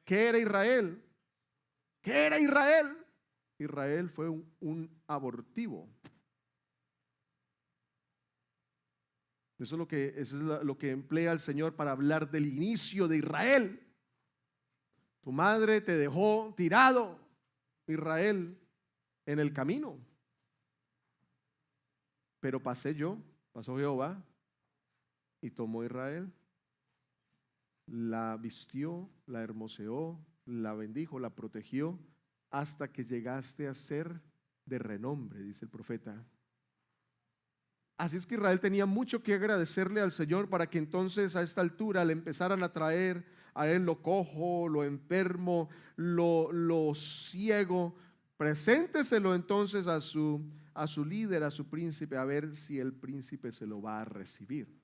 ¿Qué era Israel? ¿Qué era Israel? Israel fue un abortivo. Eso es lo que emplea el Señor para hablar del inicio de Israel. Tu madre te dejó tirado, Israel en el camino. Pero pasó Jehová y tomó a Israel, la vistió, la hermoseó, la bendijo, la protegió, hasta que llegaste a ser de renombre, dice el profeta. Así es que Israel tenía mucho que agradecerle al Señor para que entonces a esta altura le empezaran a traer a él lo cojo, lo enfermo, lo ciego. Presénteselo entonces a su líder, a su príncipe, a ver si el príncipe se lo va a recibir.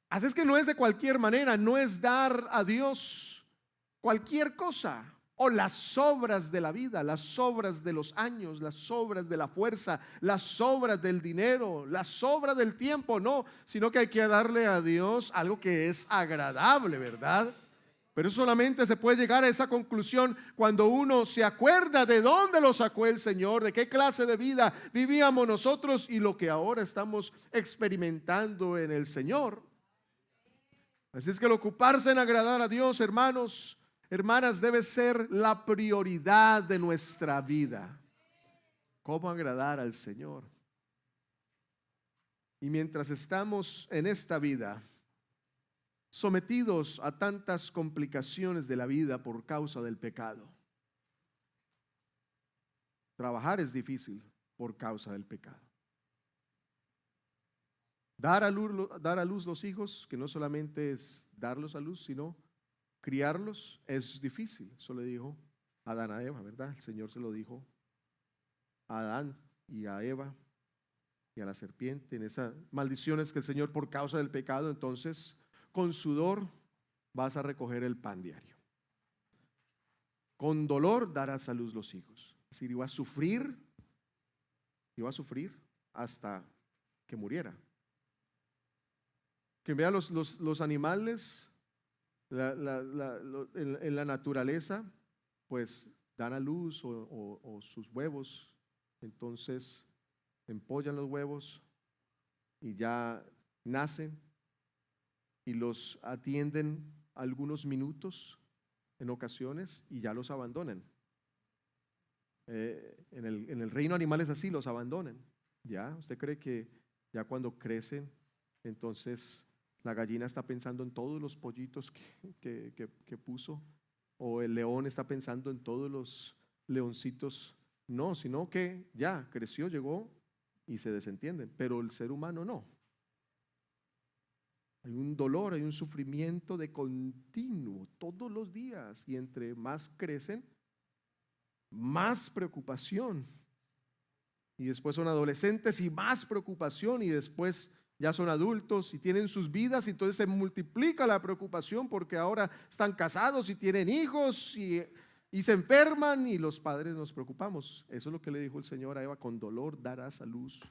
Así es que no es de cualquier manera, no es dar a Dios cualquier cosa, o las sobras de la vida, las sobras de los años, las sobras de la fuerza, las sobras del dinero, las sobras del tiempo, no, sino que hay que darle a Dios algo que es agradable, ¿verdad? Pero solamente se puede llegar a esa conclusión cuando uno se acuerda de dónde lo sacó el Señor, de qué clase de vida vivíamos nosotros y lo que ahora estamos experimentando en el Señor. Así es que el ocuparse en agradar a Dios, hermanos, hermanas, debe ser la prioridad de nuestra vida. ¿Cómo agradar al Señor? Y mientras estamos en esta vida, sometidos a tantas complicaciones de la vida por causa del pecado, trabajar es difícil por causa del pecado. Dar a luz los hijos, que no solamente es darlos a luz, sino criarlos, es difícil. Eso le dijo Adán a Eva, ¿verdad? El Señor se lo dijo a Adán y a Eva y a la serpiente en esas maldiciones que el Señor, por causa del pecado, entonces con sudor vas a recoger el pan diario. Con dolor darás a luz los hijos. Es decir, iba a sufrir hasta que muriera. Que vean los animales en la naturaleza, pues dan a luz o sus huevos, entonces empollan los huevos y ya nacen y los atienden algunos minutos en ocasiones y ya los abandonan. En el reino animal es así, los abandonan. ¿Ya? ¿Usted cree que ya cuando crecen, entonces la gallina está pensando en todos los pollitos que puso? ¿O el león está pensando en todos los leoncitos? No, sino que ya creció, llegó y se desentienden. Pero el ser humano no. Hay un dolor, hay un sufrimiento de continuo todos los días, y entre más crecen, más preocupación, y después son adolescentes y más preocupación, y después ya son adultos y tienen sus vidas, y entonces se multiplica la preocupación porque ahora están casados y tienen hijos y se enferman, y los padres nos preocupamos. Eso es lo que le dijo el Señor a Eva: con dolor darás a luz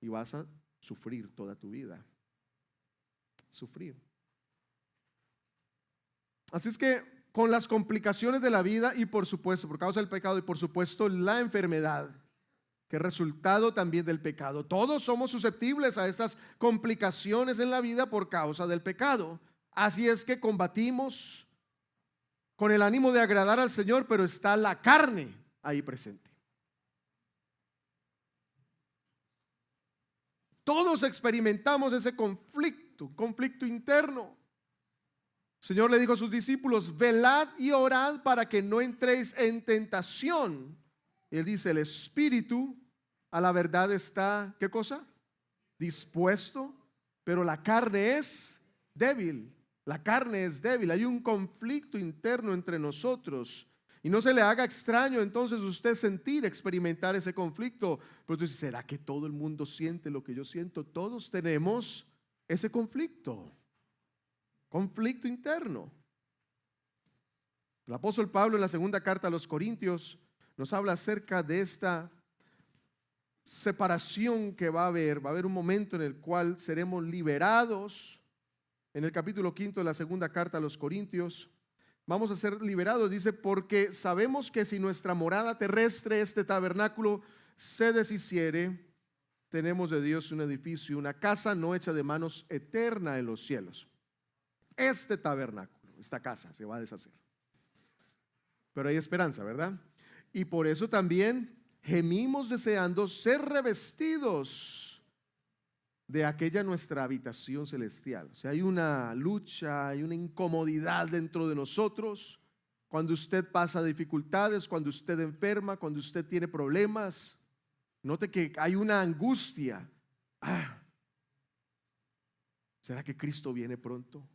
y vas a sufrir toda tu vida. Sufrir. Así es que con las complicaciones de la vida, y por supuesto por causa del pecado, y por supuesto la enfermedad, que es resultado también del pecado, todos somos susceptibles a estas complicaciones en la vida por causa del pecado. Así es que combatimos con el ánimo de agradar al Señor, pero está la carne ahí presente. Todos experimentamos ese conflicto, un conflicto interno. El Señor le dijo a sus discípulos: velad y orad para que no entréis en tentación. Y Él dice: el espíritu a la verdad está, ¿qué cosa? Dispuesto, pero la carne es débil. La carne es débil. Hay un conflicto interno entre nosotros. Y no se le haga extraño entonces usted experimentar ese conflicto. Pero tú dices: ¿será que todo el mundo siente lo que yo siento? Todos tenemos ese conflicto interno. El apóstol Pablo, en la segunda carta a los Corintios, nos habla acerca de esta separación que va a haber un momento en el cual seremos liberados. En el capítulo 5 de la segunda carta a los Corintios, vamos a ser liberados. Dice: porque sabemos que si nuestra morada terrestre, este tabernáculo, se deshiciere, tenemos de Dios un edificio, una casa no hecha de manos, eterna en los cielos. Este tabernáculo, esta casa se va a deshacer, pero hay esperanza, ¿verdad? y por eso también gemimos deseando ser revestidos de aquella nuestra habitación celestial. O sea, hay una lucha, hay una incomodidad dentro de nosotros. Cuando usted pasa dificultades, cuando usted enferma, cuando usted tiene problemas, note que hay una angustia. ¿Será que Cristo viene pronto?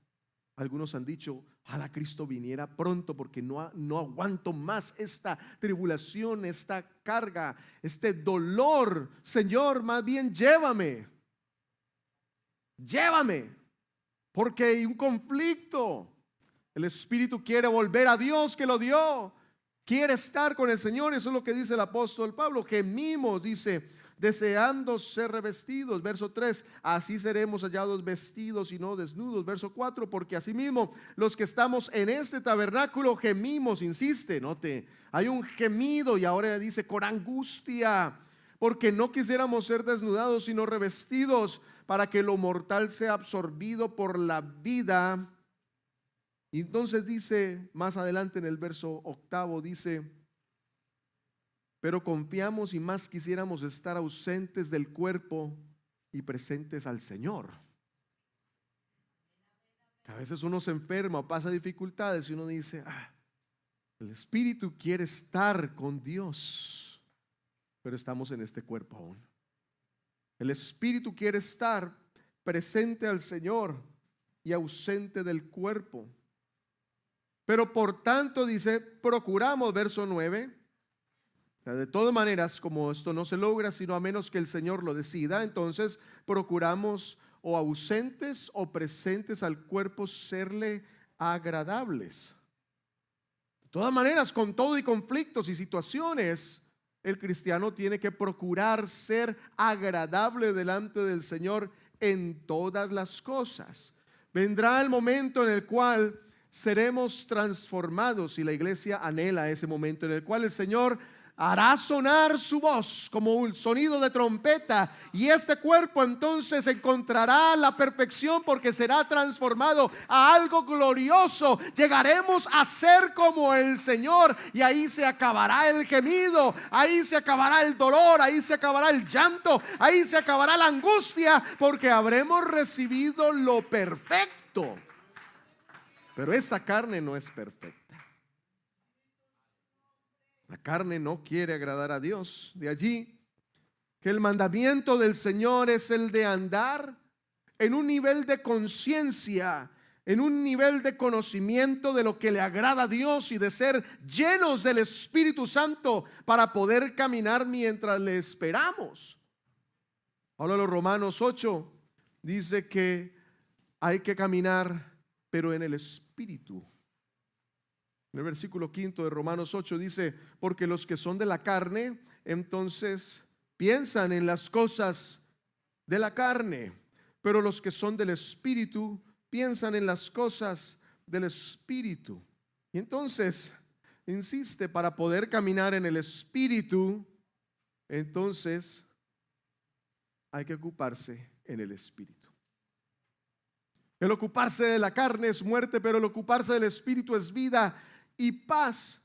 Algunos han dicho, ojalá Cristo viniera pronto porque no aguanto más esta tribulación, esta carga, este dolor. Señor, más bien llévame, porque hay un conflicto. El Espíritu quiere volver a Dios que lo dio, quiere estar con el Señor. Eso es lo que dice el apóstol Pablo. Gemimos, dice, deseando ser revestidos. Verso 3, así seremos hallados vestidos y no desnudos. Verso 4, porque asimismo los que estamos en este tabernáculo gemimos, insiste, note, hay un gemido y ahora dice con angustia, porque no quisiéramos ser desnudados sino revestidos, para que lo mortal sea absorbido por la vida. Y entonces dice más adelante en el verso 8, dice, pero confiamos y más quisiéramos estar ausentes del cuerpo y presentes al Señor. A veces uno se enferma o pasa dificultades y uno dice, el Espíritu quiere estar con Dios, pero estamos en este cuerpo aún. El Espíritu quiere estar presente al Señor y ausente del cuerpo. Pero por tanto, dice, procuramos, verso 9, de todas maneras, como esto no se logra sino a menos que el Señor lo decida, entonces procuramos o ausentes o presentes al cuerpo serle agradables. De todas maneras, con todo y conflictos y situaciones, el cristiano tiene que procurar ser agradable delante del Señor en todas las cosas. Vendrá el momento en el cual seremos transformados, y la iglesia anhela ese momento en el cual el Señor hará sonar su voz como un sonido de trompeta, y este cuerpo entonces encontrará la perfección porque será transformado a algo glorioso. Llegaremos a ser como el Señor, y ahí se acabará el gemido, ahí se acabará el dolor, ahí se acabará el llanto, ahí se acabará la angustia, porque habremos recibido lo perfecto. Pero esta carne no es perfecta. La carne no quiere agradar a Dios. De allí que el mandamiento del Señor es el de andar en un nivel de conciencia, en un nivel de conocimiento de lo que le agrada a Dios y de ser llenos del Espíritu Santo para poder caminar mientras le esperamos. Habla de los Romanos 8, dice que hay que caminar, pero en el Espíritu. En el versículo 5 de Romanos 8 dice, porque los que son de la carne, entonces piensan en las cosas de la carne, pero los que son del Espíritu piensan en las cosas del Espíritu. Y entonces, insiste, para poder caminar en el Espíritu, entonces hay que ocuparse en el Espíritu. El ocuparse de la carne es muerte, pero el ocuparse del Espíritu es vida y paz.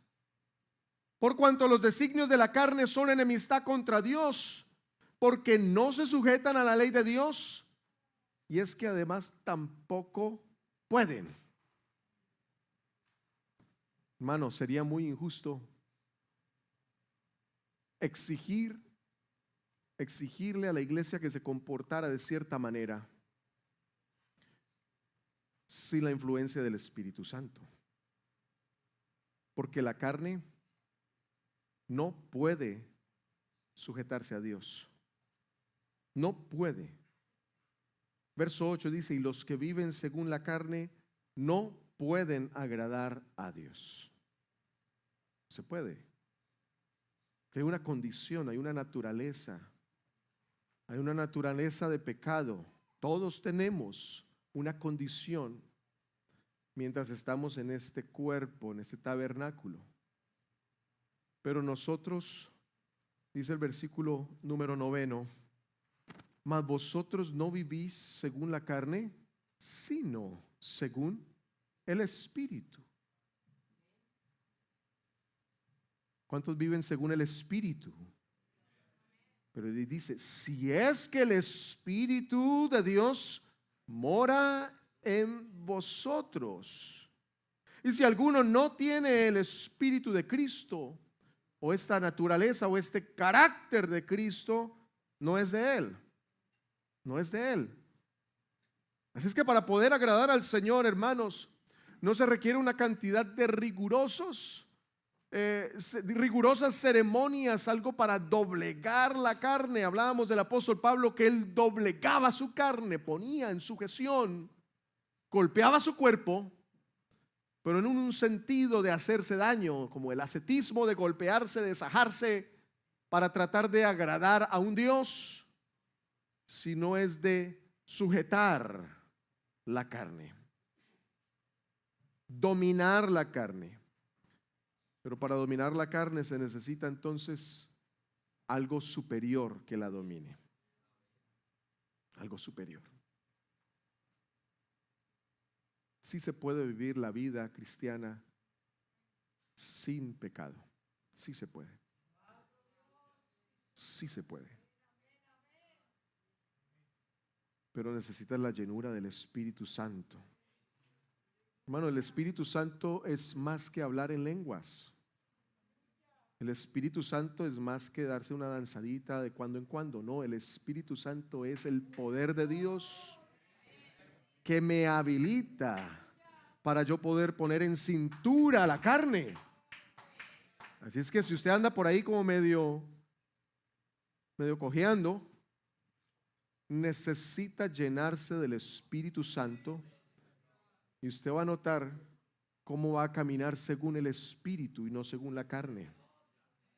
Por cuanto los designios de la carne son enemistad contra Dios, porque no se sujetan a la ley de Dios, y es que además tampoco pueden. Hermano, sería muy injusto exigirle a la iglesia que se comportara de cierta manera sin la influencia del Espíritu Santo. Porque la carne no puede sujetarse a Dios. No puede. Verso 8 dice, y los que viven según la carne no pueden agradar a Dios. Se puede. Hay una condición, hay una naturaleza. Hay una naturaleza de pecado. Todos tenemos una condición mientras estamos en este cuerpo, en este tabernáculo. Pero nosotros, dice el versículo número 9, mas vosotros no vivís según la carne, sino según el Espíritu. ¿Cuántos viven según el Espíritu? Pero dice, si es que el Espíritu de Dios mora en vosotros. Y si alguno no tiene el Espíritu de Cristo, o esta naturaleza o este carácter de Cristo, no es de él. No es de él. Así es que para poder agradar al Señor, hermanos, no se requiere una cantidad de rigurosas ceremonias, algo para doblegar la carne. Hablábamos del apóstol Pablo que él doblegaba su carne, ponía en sujeción, golpeaba su cuerpo, pero en un sentido de hacerse daño, como el ascetismo de golpearse, de sajarse para tratar de agradar a un Dios, sino es de sujetar la carne, dominar la carne. Pero para dominar la carne se necesita entonces algo superior que la domine. Algo superior. Sí se puede vivir la vida cristiana sin pecado. Sí se puede. Sí se puede. Pero necesitas la llenura del Espíritu Santo. Hermano, el Espíritu Santo es más que hablar en lenguas. El Espíritu Santo es más que darse una danzadita de cuando en cuando. No, el Espíritu Santo es el poder de Dios que me habilita para yo poder poner en cintura la carne. Así es que si usted anda por ahí como medio cojeando, necesita llenarse del Espíritu Santo y usted va a notar cómo va a caminar según el Espíritu y no según la carne.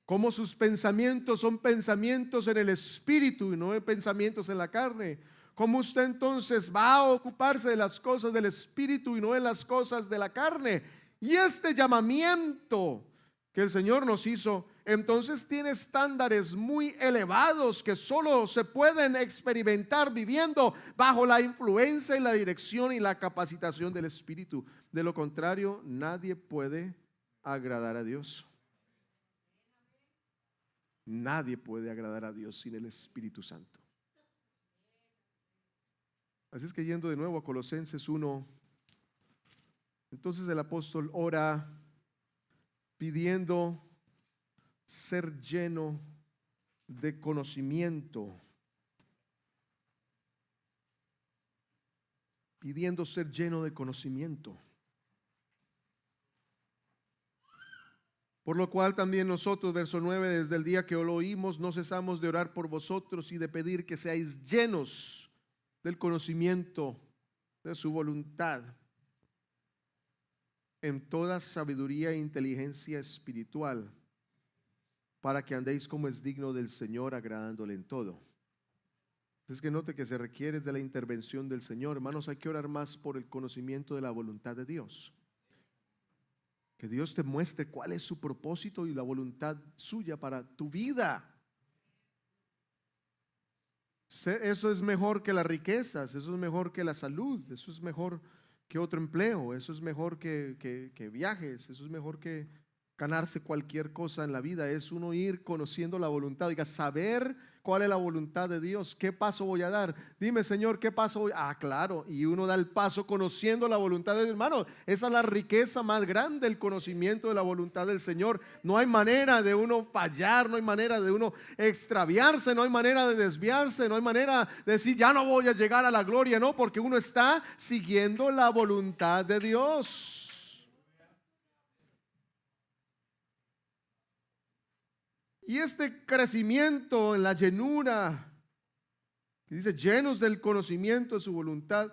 Cómo sus pensamientos son pensamientos en el Espíritu y no pensamientos en la carne. Cómo usted entonces va a ocuparse de las cosas del Espíritu y no en las cosas de la carne. Y este llamamiento que el Señor nos hizo, entonces tiene estándares muy elevados que solo se pueden experimentar viviendo bajo la influencia y la dirección y la capacitación del Espíritu. De lo contrario, nadie puede agradar a Dios. Nadie puede agradar a Dios sin el Espíritu Santo. Así es que yendo de nuevo a Colosenses 1, entonces el apóstol ora pidiendo ser lleno de conocimiento, pidiendo ser lleno de conocimiento. Por lo cual también nosotros, verso 9, desde el día que lo oímos, no cesamos de orar por vosotros y de pedir que seáis llenos del conocimiento de su voluntad, en toda sabiduría e inteligencia espiritual, para que andéis como es digno del Señor, agradándole en todo. Es que note que se requiere de la intervención del Señor. Hermanos, hay que orar más por el conocimiento de la voluntad de Dios. Que Dios te muestre cuál es su propósito y la voluntad suya para tu vida. Eso es mejor que las riquezas, eso es mejor que la salud, eso es mejor que otro empleo, eso es mejor que viajes, eso es mejor que ganarse cualquier cosa en la vida. Es uno ir conociendo la voluntad, oiga, saber cuál es la voluntad de Dios. ¿Qué paso voy a dar? Dime, Señor, ¿qué paso voy a dar? Claro, y uno da el paso conociendo la voluntad de Dios. Hermano, esa es la riqueza más grande, el conocimiento de la voluntad del Señor. No hay manera de uno fallar, no hay manera de uno extraviarse, no hay manera de desviarse, no hay manera de decir ya no voy a llegar a la gloria, no, porque uno está siguiendo la voluntad de Dios. Y este crecimiento en la llenura, que dice llenos del conocimiento de su voluntad,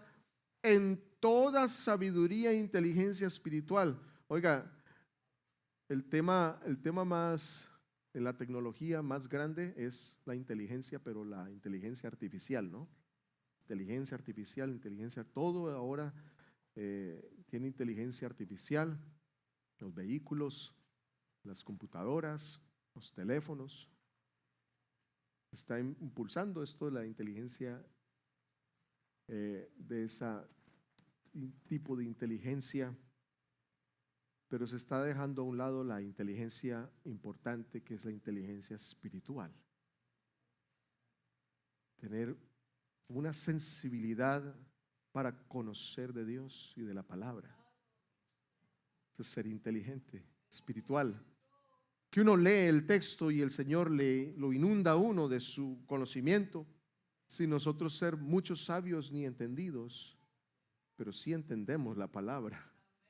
en toda sabiduría e inteligencia espiritual. Oiga, el tema más en la tecnología más grande es la inteligencia, pero la inteligencia artificial, ¿no? Inteligencia artificial, todo ahora tiene inteligencia artificial, los vehículos, las computadoras, los teléfonos. Está impulsando esto de la inteligencia, de ese tipo de inteligencia. pero se está dejando a un lado la inteligencia importante, que es la inteligencia espiritual. Tener una sensibilidad para conocer de Dios y de la palabra. Eso es ser inteligente, espiritual. Que uno lee el texto y el Señor lo inunda a uno de su conocimiento, sin nosotros ser muchos sabios ni entendidos, pero sí entendemos la palabra.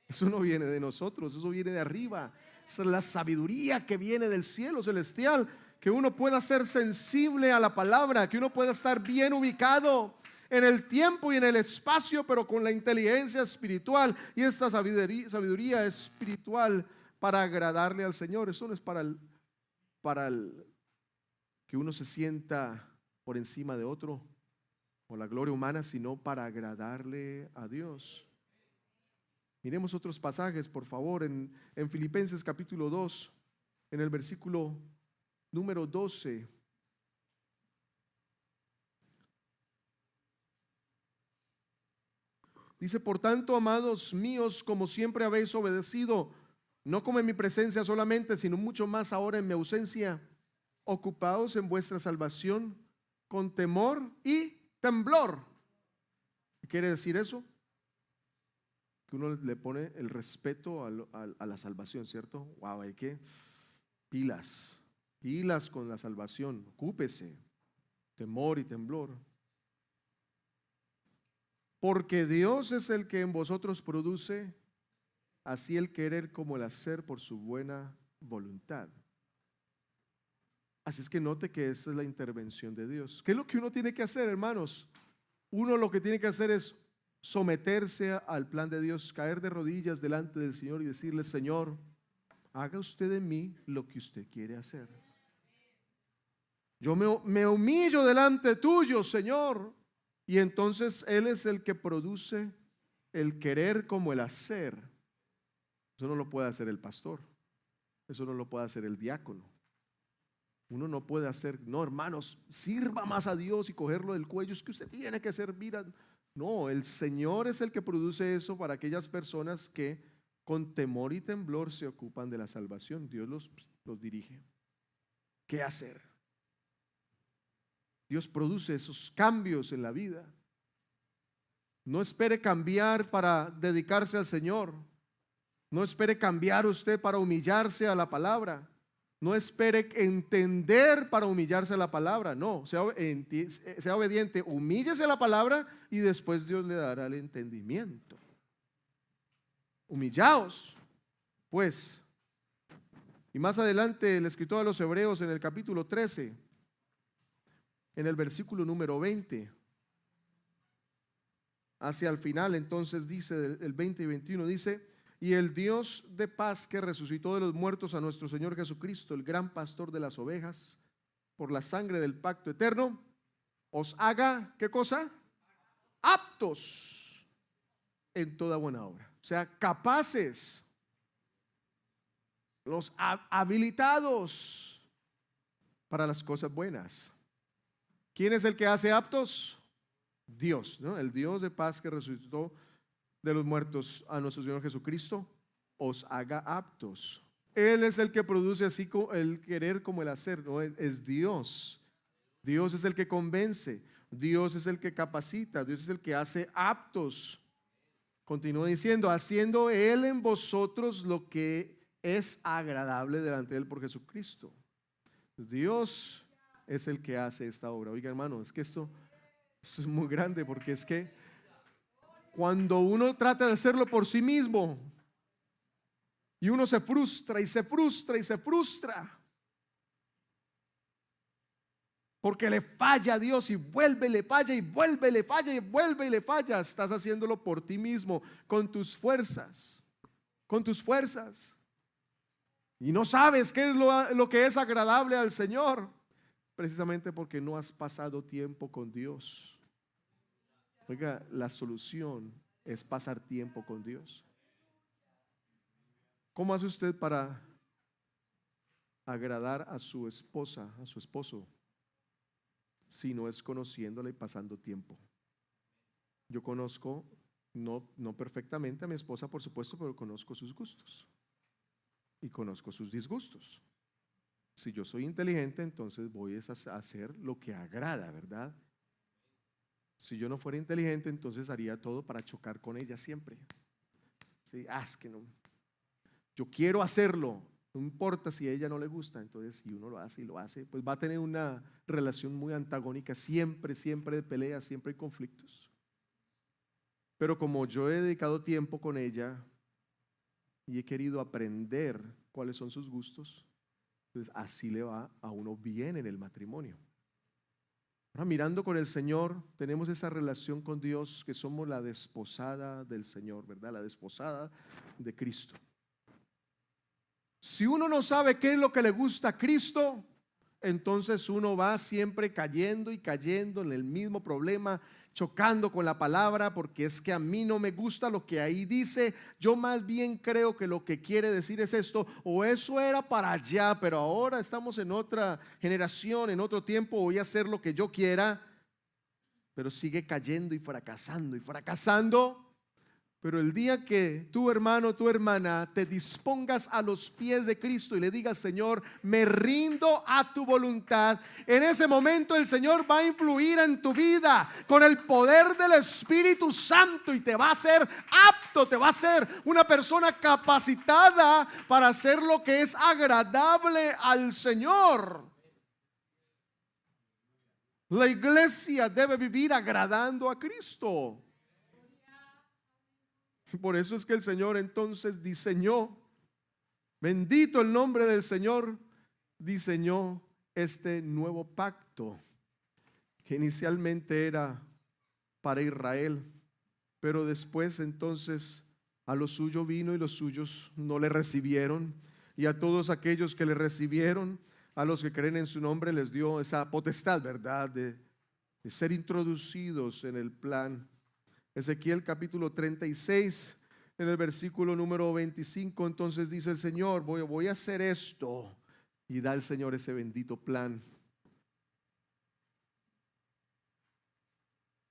Eso no viene de nosotros, eso viene de arriba. Esa es la sabiduría que viene del cielo celestial, que uno pueda ser sensible a la palabra, que uno pueda estar bien ubicado en el tiempo y en el espacio, pero con la inteligencia espiritual y esta sabiduría espiritual para agradarle al Señor. Eso no es para que uno se sienta por encima de otro o la gloria humana, sino para agradarle a Dios. Miremos otros pasajes, por favor, en Filipenses capítulo 2, en el versículo número 12. Dice: por tanto, amados míos, como siempre habéis obedecido, no como en mi presencia solamente, sino mucho más ahora en mi ausencia, ocupaos en vuestra salvación con temor y temblor. ¿Qué quiere decir eso? Que uno le pone el respeto a la salvación, ¿cierto? Wow, hay que pilas con la salvación, ocúpese, temor y temblor. Porque Dios es el que en vosotros produce así el querer como el hacer por su buena voluntad. Así es que note que esa es la intervención de Dios. ¿Qué es lo que uno tiene que hacer, hermanos? Uno lo que tiene que hacer es someterse al plan de Dios, caer de rodillas delante del Señor y decirle: Señor, haga usted en mí lo que usted quiere hacer. Yo me humillo delante tuyo, Señor. Y entonces Él es el que produce el querer como el hacer. Eso no lo puede hacer el pastor. Eso no lo puede hacer el diácono. Uno no puede hacer: no, hermanos, sirva más a Dios y cogerlo del cuello. Es que usted tiene que servir a... No, el Señor es el que produce eso para aquellas personas que con temor y temblor se ocupan de la salvación. Dios los dirige. ¿Qué hacer? Dios produce esos cambios en la vida. No espere cambiar para dedicarse al Señor. No espere cambiar usted para humillarse a la palabra. No espere entender para humillarse a la palabra. No, sea obediente, humíllese a la palabra y después Dios le dará el entendimiento. Humillaos, pues. Y más adelante el escritor a los Hebreos en el capítulo 13, en el versículo número 20, hacia el final entonces dice, el 20 y 21, dice: y el Dios de paz, que resucitó de los muertos a nuestro Señor Jesucristo, el gran pastor de las ovejas, por la sangre del pacto eterno, os haga, ¿qué cosa? Aptos en toda buena obra. O sea, capaces, los habilitados para las cosas buenas. ¿Quién es el que hace aptos? Dios, ¿no? El Dios de paz que resucitó de los muertos a nuestro Señor Jesucristo, os haga aptos. Él es el que produce así el querer como el hacer, ¿no? Es Dios. Dios es el que convence, Dios es el que capacita, Dios es el que hace aptos. Continúa diciendo: haciendo Él en vosotros lo que es agradable delante de Él por Jesucristo. Dios es el que hace esta obra. Oiga, hermano, es que esto es muy grande, porque es que cuando uno trata de hacerlo por sí mismo y uno se frustra y se frustra y se frustra porque le falla a Dios y vuelve y le falla y vuelve y le falla y vuelve y le falla, estás haciéndolo por ti mismo, con tus fuerzas, y no sabes qué es lo que es agradable al Señor, precisamente porque no has pasado tiempo con Dios. Oiga, la solución es pasar tiempo con Dios. ¿Cómo hace usted para agradar a su esposa, a su esposo, si no es conociéndola y pasando tiempo? Yo conozco, no perfectamente a mi esposa, por supuesto, pero conozco sus gustos. y conozco sus disgustos. Si yo soy inteligente, entonces voy a hacer lo que agrada, ¿verdad? Si yo no fuera inteligente, entonces haría todo para chocar con ella siempre. Sí, es que no. Yo quiero hacerlo, no importa si a ella no le gusta. Entonces, si uno lo hace y lo hace, pues va a tener una relación muy antagónica, siempre de pelea, siempre hay conflictos. Pero como yo he dedicado tiempo con ella y he querido aprender cuáles son sus gustos, pues así le va a uno bien en el matrimonio. Ahora, mirando con el Señor, tenemos esa relación con Dios que somos la desposada del Señor, ¿verdad? La desposada de Cristo. Si uno no sabe qué es lo que le gusta a Cristo, entonces uno va siempre cayendo y cayendo en el mismo problema, chocando con la palabra, porque es que a mí no me gusta lo que ahí dice. Yo más bien creo que lo que quiere decir es esto, o eso era para allá, pero ahora estamos en otra generación, en otro tiempo, voy a hacer lo que yo quiera. Pero sigue cayendo y fracasando y fracasando. Pero el día que tu hermano, tu hermana, te dispongas a los pies de Cristo y le digas: Señor, me rindo a tu voluntad, en ese momento el Señor va a influir en tu vida con el poder del Espíritu Santo y te va a hacer apto, te va a hacer una persona capacitada para hacer lo que es agradable al Señor. La iglesia debe vivir agradando a Cristo. Por eso es que el Señor entonces diseñó, bendito el nombre del Señor, diseñó este nuevo pacto que inicialmente era para Israel, pero después entonces a lo suyo vino y los suyos no le recibieron, y a todos aquellos que le recibieron, a los que creen en su nombre, les dio esa potestad, ¿verdad?, de ser introducidos en el plan. Ezequiel capítulo 36, en el versículo número 25, entonces dice el Señor: voy a hacer esto, y da el Señor ese bendito plan.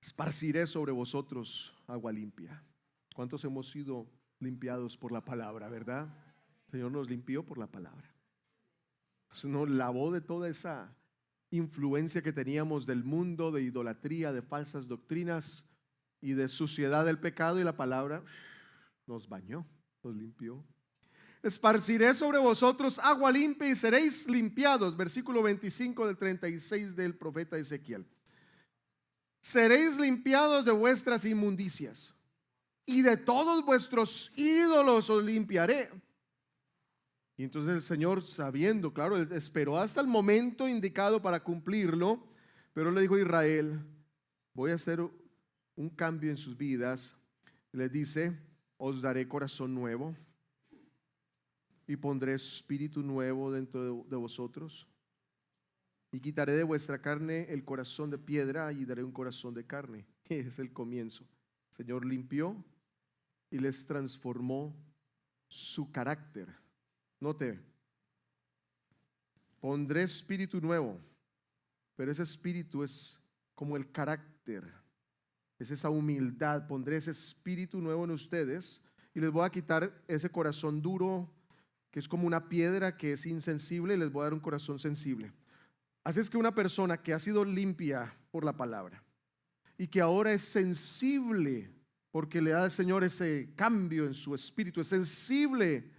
Esparciré sobre vosotros agua limpia. ¿Cuántos hemos sido limpiados por la palabra, verdad? El Señor nos limpió por la palabra. Nos lavó de toda esa influencia que teníamos del mundo, de idolatría, de falsas doctrinas y de suciedad del pecado, y la palabra nos bañó, nos limpió. Esparciré sobre vosotros agua limpia y seréis limpiados. Versículo 25 del 36 del profeta Ezequiel. Seréis limpiados de vuestras inmundicias, y de todos vuestros ídolos os limpiaré. Y entonces el Señor, sabiendo, claro, él esperó hasta el momento indicado para cumplirlo, pero le dijo a Israel: voy a hacer un cambio en sus vidas. Les dice: os daré corazón nuevo y pondré espíritu nuevo dentro de vosotros, y quitaré de vuestra carne el corazón de piedra y daré un corazón de carne. Es el comienzo. El Señor limpió y les transformó su carácter. Note, pondré espíritu nuevo, pero ese espíritu es como el carácter, es esa humildad. Pondré ese espíritu nuevo en ustedes y les voy a quitar ese corazón duro que es como una piedra, que es insensible, y les voy a dar un corazón sensible. Así es que una persona que ha sido limpia por la palabra y que ahora es sensible porque le da al Señor ese cambio en su espíritu, es sensible,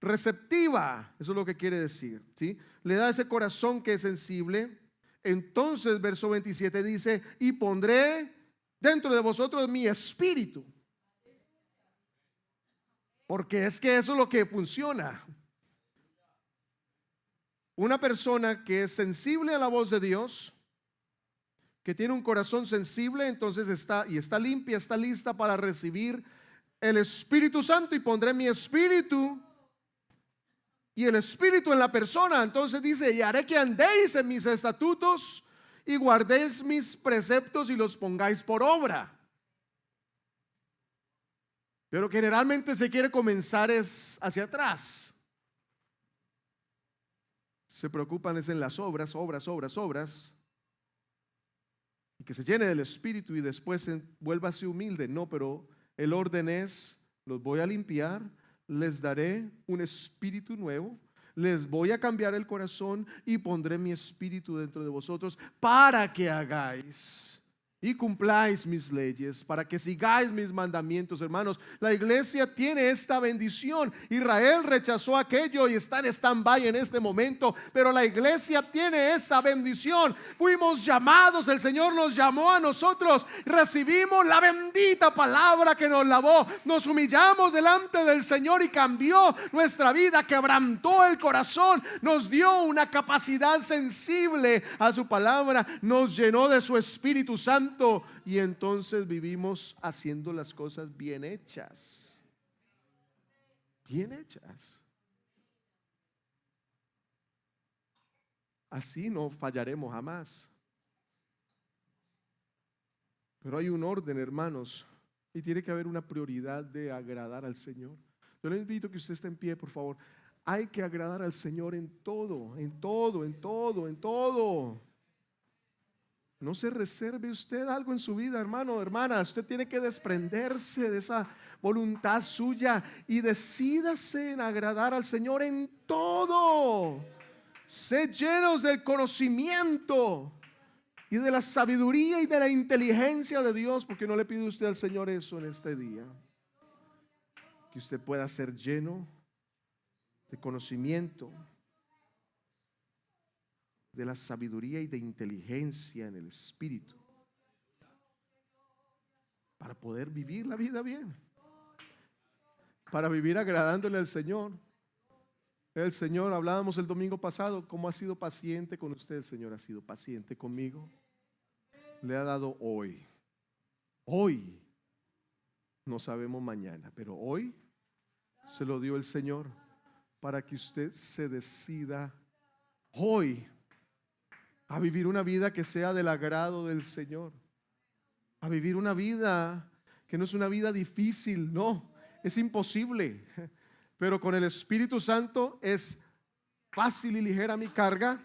receptiva, eso es lo que quiere decir, ¿sí? Le da ese corazón que es sensible. Entonces verso 27 dice: y pondré dentro de vosotros mi espíritu. Porque es que eso es lo que funciona. Una persona que es sensible a la voz de Dios, que tiene un corazón sensible, entonces está limpia, está lista para recibir el Espíritu Santo. Y pondré mi espíritu, y el espíritu en la persona. Entonces dice: y haré que andéis en mis estatutos y guardéis mis preceptos y los pongáis por obra. Pero generalmente se quiere comenzar es hacia atrás. Se preocupan es en las obras, y que se llene del espíritu y después vuélvase humilde. No, pero el orden es: los voy a limpiar, les daré un espíritu nuevo, les voy a cambiar el corazón y pondré mi espíritu dentro de vosotros para que hagáis y cumpláis mis leyes, para que sigáis mis mandamientos. Hermanos, la iglesia tiene esta bendición. Israel rechazó aquello y está en stand-by en este momento, pero la iglesia tiene esta bendición. Fuimos llamados, el Señor nos llamó a nosotros, recibimos la bendita palabra que nos lavó, nos humillamos delante del Señor y cambió nuestra vida, quebrantó el corazón, nos dio una capacidad sensible a su palabra, nos llenó de su Espíritu Santo. Y entonces vivimos haciendo las cosas bien hechas. Bien hechas. Así no fallaremos jamás. Pero hay un orden, hermanos, y tiene que haber una prioridad de agradar al Señor. Yo le invito a que usted esté en pie, por favor. Hay que agradar al Señor en todo, en todo, en todo, en todo. No se reserve usted algo en su vida, hermano, hermana. Usted tiene que desprenderse de esa voluntad suya y decídase en agradar al Señor en todo. Sed llenos del conocimiento y de la sabiduría y de la inteligencia de Dios, porque no le pide usted al Señor eso en este día. Que usted pueda ser lleno de conocimiento, de la sabiduría y de inteligencia en el Espíritu, para poder vivir la vida bien, para vivir agradándole al Señor. El Señor, hablábamos el domingo pasado, cómo ha sido paciente con usted. El Señor ha sido paciente conmigo. Le ha dado hoy. Hoy, no sabemos mañana, pero hoy se lo dio el Señor para que usted se decida hoy a vivir una vida que sea del agrado del Señor, a vivir una vida que no es una vida difícil, no, es imposible, pero con el Espíritu Santo es fácil y ligera mi carga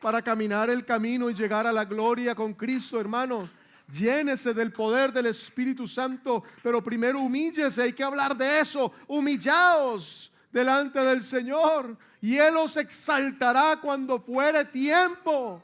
para caminar el camino y llegar a la gloria con Cristo. Hermanos, llénese del poder del Espíritu Santo, pero primero humíllese. Hay que hablar de eso. Humillaos delante del Señor y Él os exaltará cuando fuere tiempo.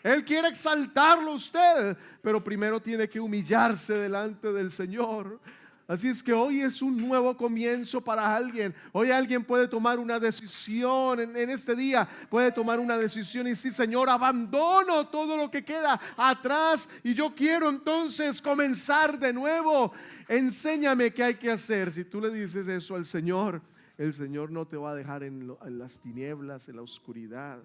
Él quiere exaltarlo a usted, pero primero tiene que humillarse delante del Señor. Así es que hoy es un nuevo comienzo para alguien. Hoy alguien puede tomar una decisión en este día, puede tomar una decisión y decir: Señor, abandono todo lo que queda atrás y yo quiero entonces comenzar de nuevo. Enséñame qué hay que hacer. Si tú le dices eso al Señor, el Señor no te va a dejar en las tinieblas, en la oscuridad.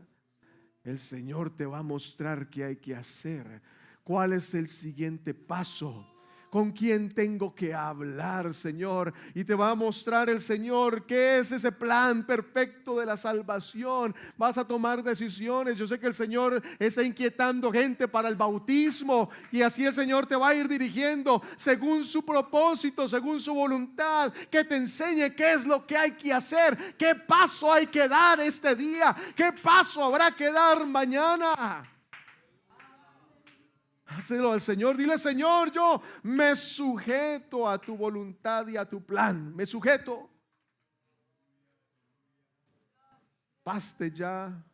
El Señor te va a mostrar qué hay que hacer. ¿Cuál es el siguiente paso? ¿Con quién tengo que hablar, Señor? Y te va a mostrar el Señor qué es ese plan perfecto de la salvación. Vas a tomar decisiones. Yo sé que el Señor está inquietando gente para el bautismo, y así el Señor te va a ir dirigiendo según su propósito, según su voluntad, que te enseñe qué es lo que hay que hacer, qué paso hay que dar este día, qué paso habrá que dar mañana. Hácelo al Señor, dile: Señor, yo me sujeto a tu voluntad y a tu plan, me sujeto. Baste ya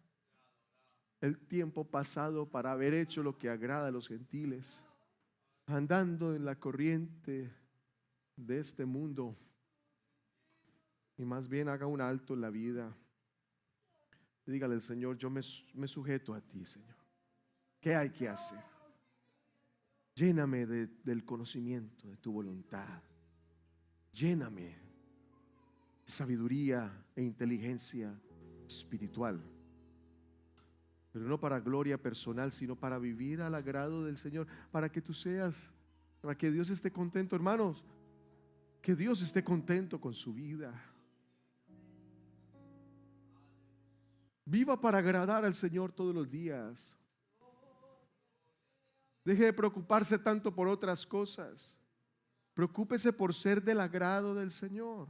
el tiempo pasado para haber hecho lo que agrada a los gentiles, andando en la corriente de este mundo, y más bien haga un alto en la vida y dígale: Señor, yo me sujeto a ti, Señor. ¿Qué hay que hacer? Lléname del conocimiento de tu voluntad. Lléname de sabiduría e inteligencia espiritual, pero no para gloria personal, sino para vivir al agrado del Señor, para que tú seas, para que Dios esté contento, hermanos, que Dios esté contento con su vida. Viva para agradar al Señor todos los días. Deje de preocuparse tanto por otras cosas. Preocúpese por ser del agrado del Señor.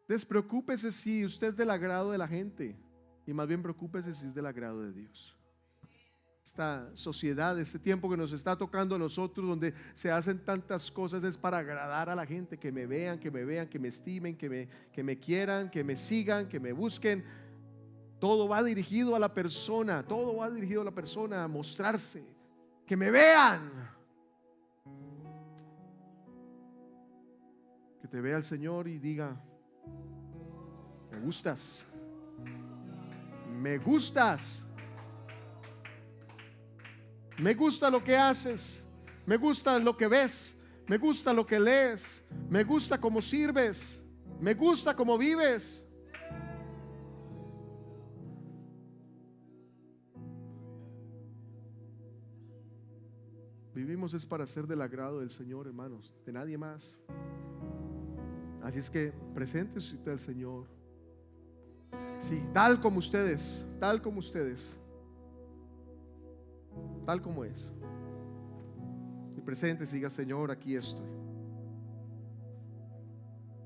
Despreocúpese si usted es del agrado de la gente, y más bien preocúpese si es del agrado de Dios. esta sociedad, este tiempo que nos está tocando a nosotros, donde se hacen tantas cosas, es para agradar a la gente, que me vean, que me estimen, que me quieran, que me sigan, que me busquen. Todo va dirigido a la persona, todo va dirigido a la persona, a mostrarse, que me vean. Que te vea el Señor y diga: me gustas, me gustas. Me gusta lo que haces, me gusta lo que ves, me gusta lo que lees, me gusta cómo sirves, me gusta cómo vives. Vivimos es para ser del agrado del Señor, hermanos, de nadie más. Así es que preséntese usted al Señor, sí, tal como ustedes, tal como ustedes, tal como es. Y presente, siga: Señor, aquí estoy,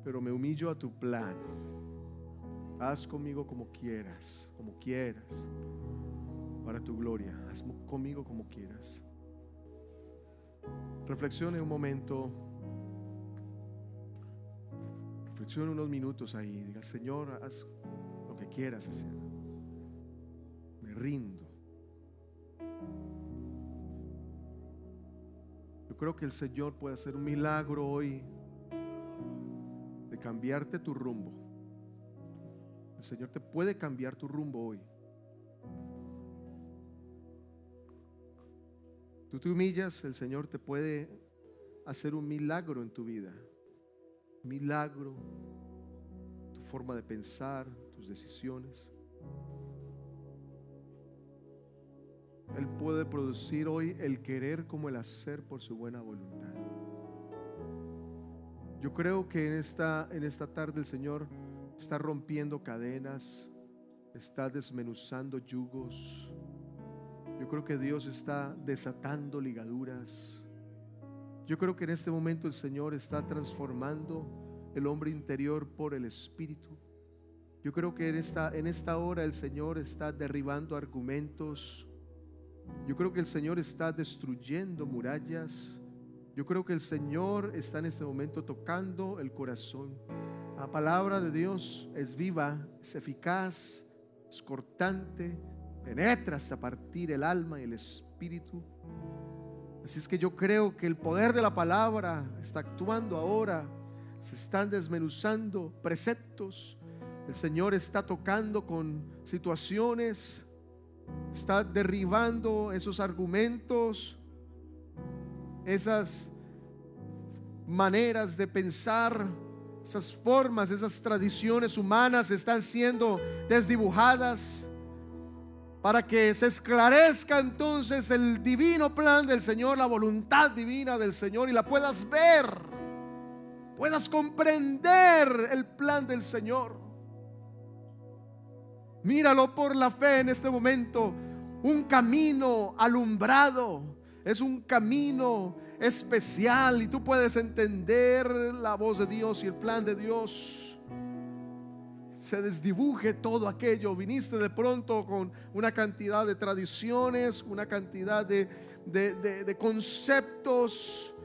pero me humillo a tu plan. Haz conmigo como quieras, para tu gloria. Haz conmigo como quieras. Reflexione un momento, reflexione unos minutos ahí. Diga: Señor, haz lo que quieras hacer. Me rindo. Yo creo que el Señor puede hacer un milagro hoy de cambiarte tu rumbo. El Señor te puede cambiar tu rumbo hoy. Tú te humillas, el Señor te puede hacer un milagro en tu vida. Milagro, tu forma de pensar, tus decisiones. Él puede producir hoy el querer como el hacer por su buena voluntad. Yo creo que en esta tarde el Señor está rompiendo cadenas, está desmenuzando yugos. Yo creo que Dios está desatando ligaduras. Yo creo que en este momento el Señor está transformando el hombre interior por el Espíritu. Yo creo que en esta hora el Señor está derribando argumentos. Yo creo que el Señor está destruyendo murallas. Yo creo que el Señor está en este momento tocando el corazón. La palabra de Dios es viva, es eficaz, es cortante, penetra hasta partir el alma y el espíritu. Así es que yo creo que el poder de la palabra está actuando ahora. Se están desmenuzando preceptos. El Señor está tocando con situaciones, está derribando esos argumentos, esas maneras de pensar, esas formas, esas tradiciones humanas están siendo desdibujadas para que se esclarezca entonces el divino plan del Señor, la voluntad divina del Señor, y la puedas ver, puedas comprender el plan del Señor. Míralo por la fe en este momento. Un camino alumbrado es un camino especial, y tú puedes entender la voz de Dios y el plan de Dios. Se desdibuje todo aquello. Viniste de pronto con una cantidad de tradiciones, una cantidad de conceptos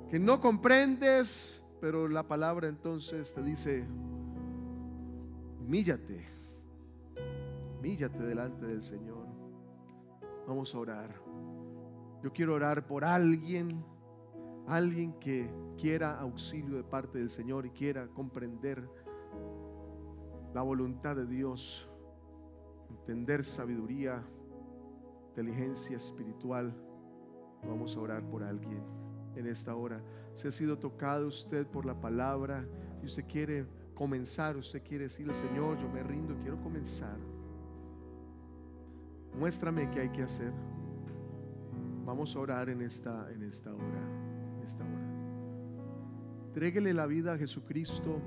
que no comprendes, pero la palabra entonces te dice: humíllate delante del Señor. Vamos a orar. Yo quiero orar por alguien que quiera auxilio de parte del Señor y quiera comprender la voluntad de Dios, entender sabiduría, inteligencia espiritual. Vamos a orar por alguien en esta hora. Si ha sido tocado usted por la palabra y usted quiere comenzar, usted quiere decirle: Señor, yo me rindo, quiero comenzar, muéstrame qué hay que hacer. Vamos a orar en esta hora. Entréguele la vida a Jesucristo.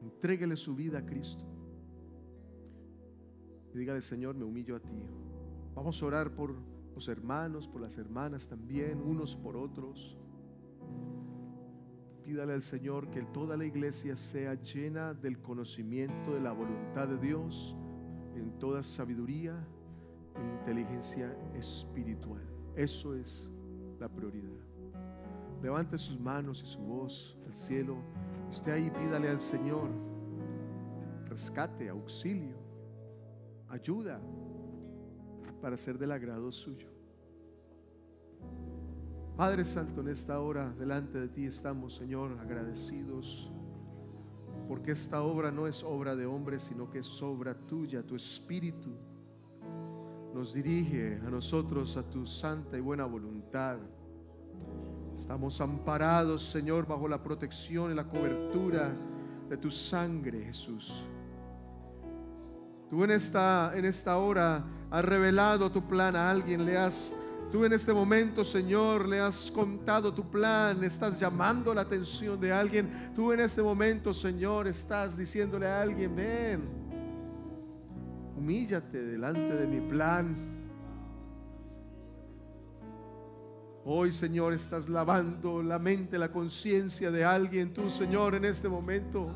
Entréguele su vida a Cristo y dígale: Señor, me humillo a ti. Vamos a orar por los hermanos, por las hermanas también, unos por otros. Pídale al Señor que toda la iglesia sea llena del conocimiento de la voluntad de Dios, en toda sabiduría e inteligencia espiritual. Eso es la prioridad. Levante sus manos y su voz al cielo. Usted ahí pídale al Señor rescate, auxilio, ayuda para ser del agrado suyo. Padre Santo, en esta hora delante de ti estamos, Señor, agradecidos, porque esta obra no es obra de hombres, sino que es obra tuya. Tu Espíritu nos dirige a nosotros a tu santa y buena voluntad. Estamos amparados, Señor, bajo la protección y la cobertura de tu sangre, Jesús. Tú en esta hora has revelado tu plan a alguien, tú en este momento, Señor, le has contado tu plan, estás llamando la atención de alguien. Tú en este momento, Señor, estás diciéndole a alguien: ven, humíllate delante de mi plan. Hoy, Señor, estás lavando la mente, la conciencia de alguien. Tú, Señor, en este momento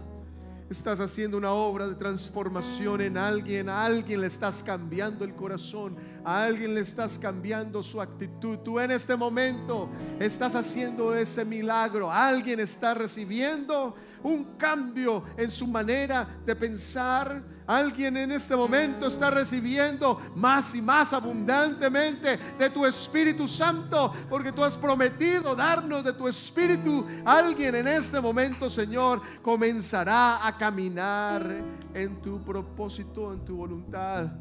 estás haciendo una obra de transformación en alguien. A alguien le estás cambiando el corazón, a alguien le estás cambiando su actitud. Tú en este momento estás haciendo ese milagro. Alguien está recibiendo un cambio en su manera de pensar. Alguien en este momento está recibiendo más y más abundantemente de tu Espíritu Santo, porque tú has prometido darnos de tu Espíritu. Alguien en este momento, Señor, comenzará a caminar en tu propósito, en tu voluntad.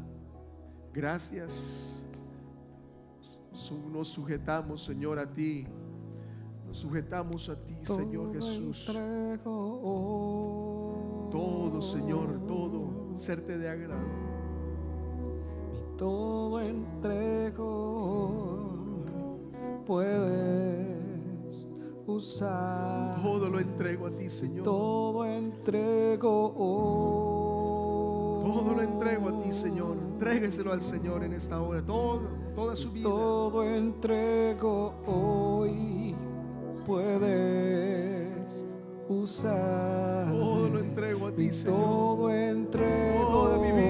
Gracias. Nos sujetamos, Señor, a ti. Nos sujetamos a ti, Señor Jesús. Todo, Señor, todo, serte de agrado. Y todo entrego, puedes usar. Todo lo entrego a ti, Señor. Todo entrego, todo lo entrego a ti, Señor. Entrégueselo al Señor en esta hora. Toda su vida. Todo entrego hoy, puedes usar. Todo lo entrego a ti, Señor. Todo entrego Toda mi vida